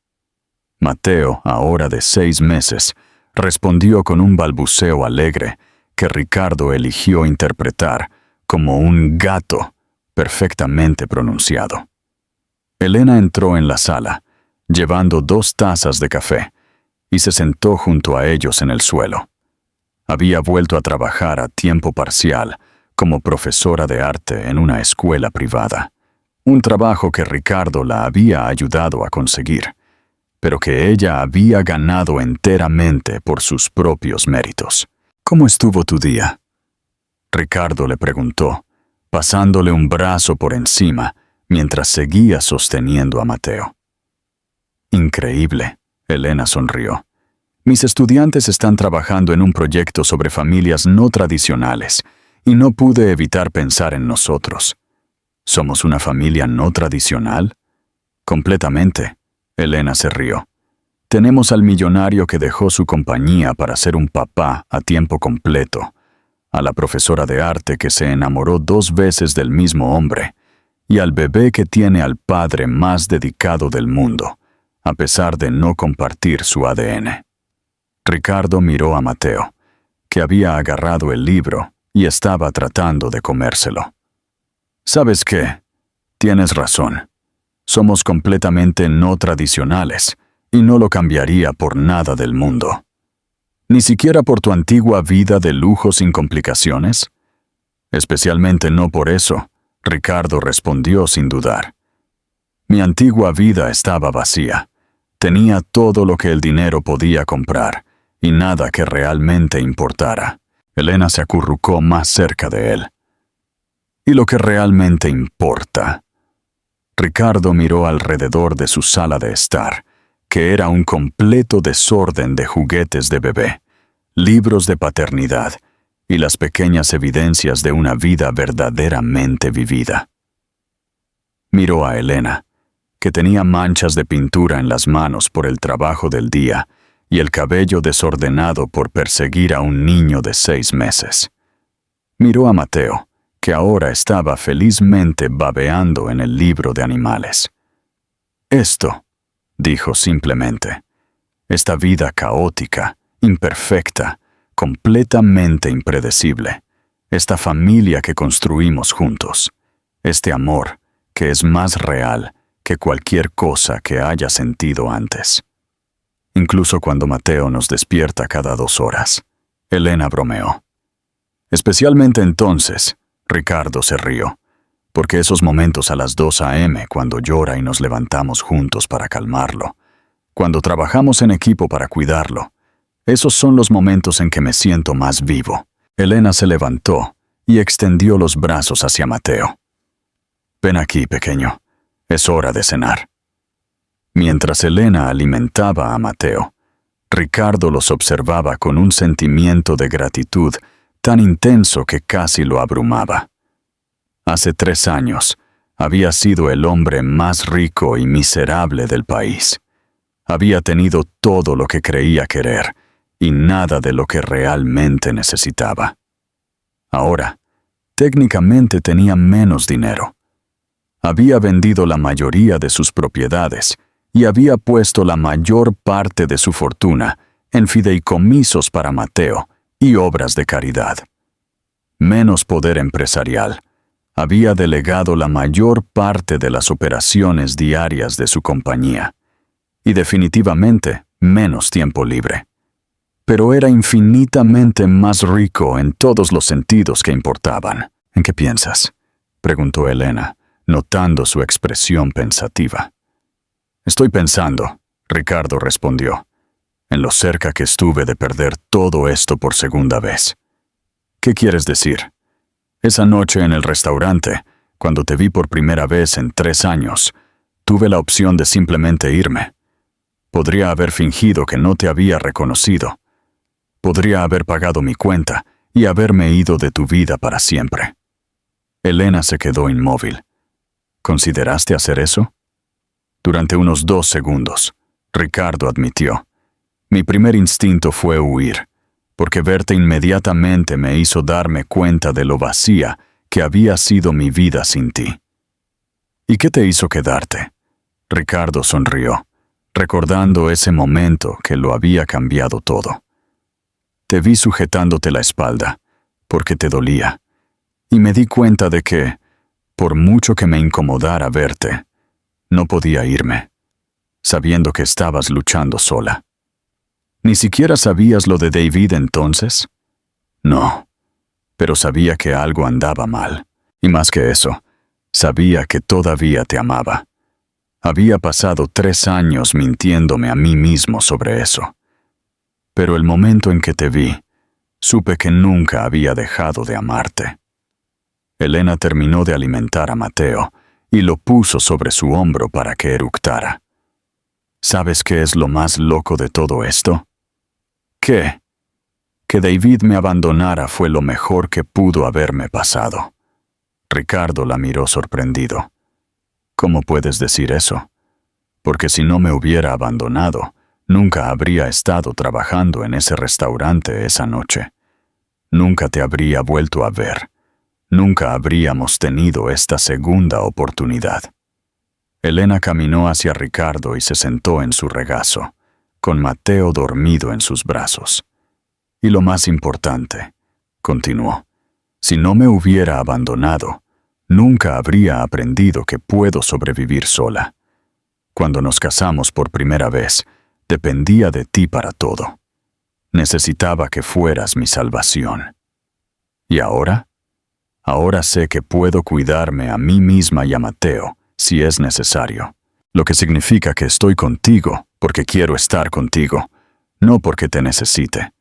Mateo, ahora de 6 meses, respondió con un balbuceo alegre que Ricardo eligió interpretar como un gato perfectamente pronunciado. Elena entró en la sala, llevando 2 tazas de café, y se sentó junto a ellos en el suelo. Había vuelto a trabajar a tiempo parcial como profesora de arte en una escuela privada, un trabajo que Ricardo la había ayudado a conseguir, pero que ella había ganado enteramente por sus propios méritos. «¿Cómo estuvo tu día?», Ricardo le preguntó, pasándole un brazo por encima mientras seguía sosteniendo a Mateo. «Increíble», Elena sonrió. «Mis estudiantes están trabajando en un proyecto sobre familias no tradicionales y no pude evitar pensar en nosotros. ¿Somos una familia no tradicional?» «Completamente», Elena se rió. «Tenemos al millonario que dejó su compañía para ser un papá a tiempo completo, a la profesora de arte que se enamoró 2 veces del mismo hombre, y al bebé que tiene al padre más dedicado del mundo, a pesar de no compartir su ADN». Ricardo miró a Mateo, que había agarrado el libro y estaba tratando de comérselo. «¿Sabes qué? Tienes razón. Somos completamente no tradicionales, y no lo cambiaría por nada del mundo. ¿Ni siquiera por tu antigua vida de lujo sin complicaciones?» «Especialmente no por eso», Ricardo respondió sin dudar. «Mi antigua vida estaba vacía. Tenía todo lo que el dinero podía comprar, y nada que realmente importara». Elena se acurrucó más cerca de él. «¿Y lo que realmente importa?» Ricardo miró alrededor de su sala de estar, que era un completo desorden de juguetes de bebé, libros de paternidad y las pequeñas evidencias de una vida verdaderamente vivida. Miró a Elena, que tenía manchas de pintura en las manos por el trabajo del día y el cabello desordenado por perseguir a un niño de 6 meses. Miró a Mateo, que ahora estaba felizmente babeando en el libro de animales. «Esto», dijo simplemente, «esta vida caótica, imperfecta, completamente impredecible, esta familia que construimos juntos, este amor que es más real que cualquier cosa que haya sentido antes». Incluso cuando Mateo nos despierta cada 2 horas, Elena bromeó. «Especialmente entonces», Ricardo se rió, «porque esos momentos a las 2 a.m. cuando llora y nos levantamos juntos para calmarlo, cuando trabajamos en equipo para cuidarlo, esos son los momentos en que me siento más vivo». Elena se levantó y extendió los brazos hacia Mateo. «Ven aquí, pequeño. Es hora de cenar». Mientras Elena alimentaba a Mateo, Ricardo los observaba con un sentimiento de gratitud tan intenso que casi lo abrumaba. Hace 3 años, había sido el hombre más rico y miserable del país. Había tenido todo lo que creía querer y nada de lo que realmente necesitaba. Ahora, técnicamente tenía menos dinero. Había vendido la mayoría de sus propiedades y había puesto la mayor parte de su fortuna en fideicomisos para Mateo y obras de caridad. Menos poder empresarial. Había delegado la mayor parte de las operaciones diarias de su compañía. Y definitivamente menos tiempo libre. Pero era infinitamente más rico en todos los sentidos que importaban. ¿En qué piensas?, preguntó Elena, notando su expresión pensativa. «Estoy pensando», Ricardo respondió, «en lo cerca que estuve de perder todo esto por segunda vez». «¿Qué quieres decir?» «Esa noche en el restaurante, cuando te vi por primera vez en 3 años, tuve la opción de simplemente irme. Podría haber fingido que no te había reconocido. Podría haber pagado mi cuenta y haberme ido de tu vida para siempre». Elena se quedó inmóvil. «¿Consideraste hacer eso?» Durante unos 2 segundos, Ricardo admitió. «Mi primer instinto fue huir, porque verte inmediatamente me hizo darme cuenta de lo vacía que había sido mi vida sin ti. ¿Y qué te hizo quedarte? Ricardo sonrió, recordando ese momento que lo había cambiado todo. Te vi sujetándote la espalda, porque te dolía, y me di cuenta de que, por mucho que me incomodara verte, no podía irme, sabiendo que estabas luchando sola. ¿Ni siquiera sabías lo de David entonces? No, pero sabía que algo andaba mal, y más que eso, sabía que todavía te amaba. Había pasado 3 años mintiéndome a mí mismo sobre eso. Pero el momento en que te vi, supe que nunca había dejado de amarte. Elena terminó de alimentar a Mateo y lo puso sobre su hombro para que eructara. ¿Sabes qué es lo más loco de todo esto? ¿Qué? Que David me abandonara fue lo mejor que pudo haberme pasado. Ricardo la miró sorprendido. ¿Cómo puedes decir eso? Porque si no me hubiera abandonado, nunca habría estado trabajando en ese restaurante esa noche. Nunca te habría vuelto a ver. Nunca habríamos tenido esta segunda oportunidad. Elena caminó hacia Ricardo y se sentó en su regazo, con Mateo dormido en sus brazos. Y lo más importante, continuó, si no me hubiera abandonado, nunca habría aprendido que puedo sobrevivir sola. Cuando nos casamos por primera vez, dependía de ti para todo. Necesitaba que fueras mi salvación. ¿Y ahora? Ahora sé que puedo cuidarme a mí misma y a Mateo, si es necesario. Lo que significa que estoy contigo porque quiero estar contigo, no porque te necesite.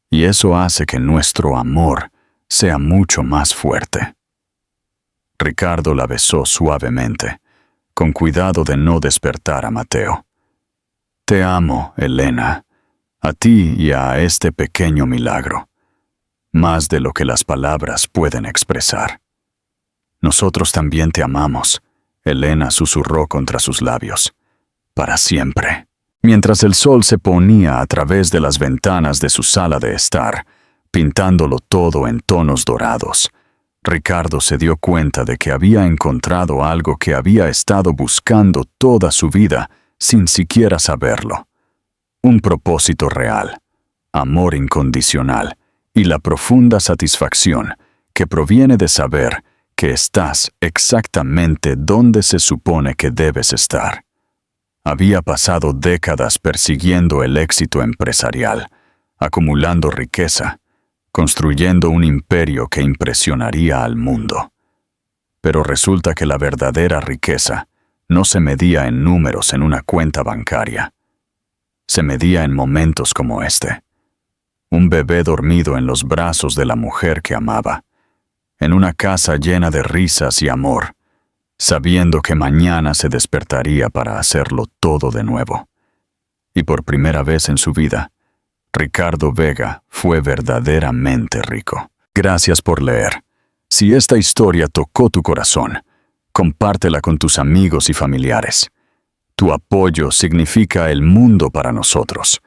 Y eso hace que nuestro amor sea mucho más fuerte. Ricardo la besó suavemente, con cuidado de no despertar a Mateo. Te amo, Elena, a ti y a este pequeño milagro, más de lo que las palabras pueden expresar. Nosotros también te amamos, Elena susurró contra sus labios. Para siempre. Mientras el sol se ponía a través de las ventanas de su sala de estar, pintándolo todo en tonos dorados, Ricardo se dio cuenta de que había encontrado algo que había estado buscando toda su vida sin siquiera saberlo. Un propósito real, amor incondicional y la profunda satisfacción que proviene de saber que estás exactamente donde se supone que debes estar. Había pasado décadas persiguiendo el éxito empresarial, acumulando riqueza, construyendo un imperio que impresionaría al mundo. Pero resulta que la verdadera riqueza no se medía en números en una cuenta bancaria. Se medía en momentos como este. Un bebé dormido en los brazos de la mujer que amaba, en una casa llena de risas y amor, sabiendo que mañana se despertaría para hacerlo todo de nuevo. Y por primera vez en su vida, Ricardo Vega fue verdaderamente rico. Gracias por leer. Si esta historia tocó tu corazón, compártela con tus amigos y familiares. Tu apoyo significa el mundo para nosotros.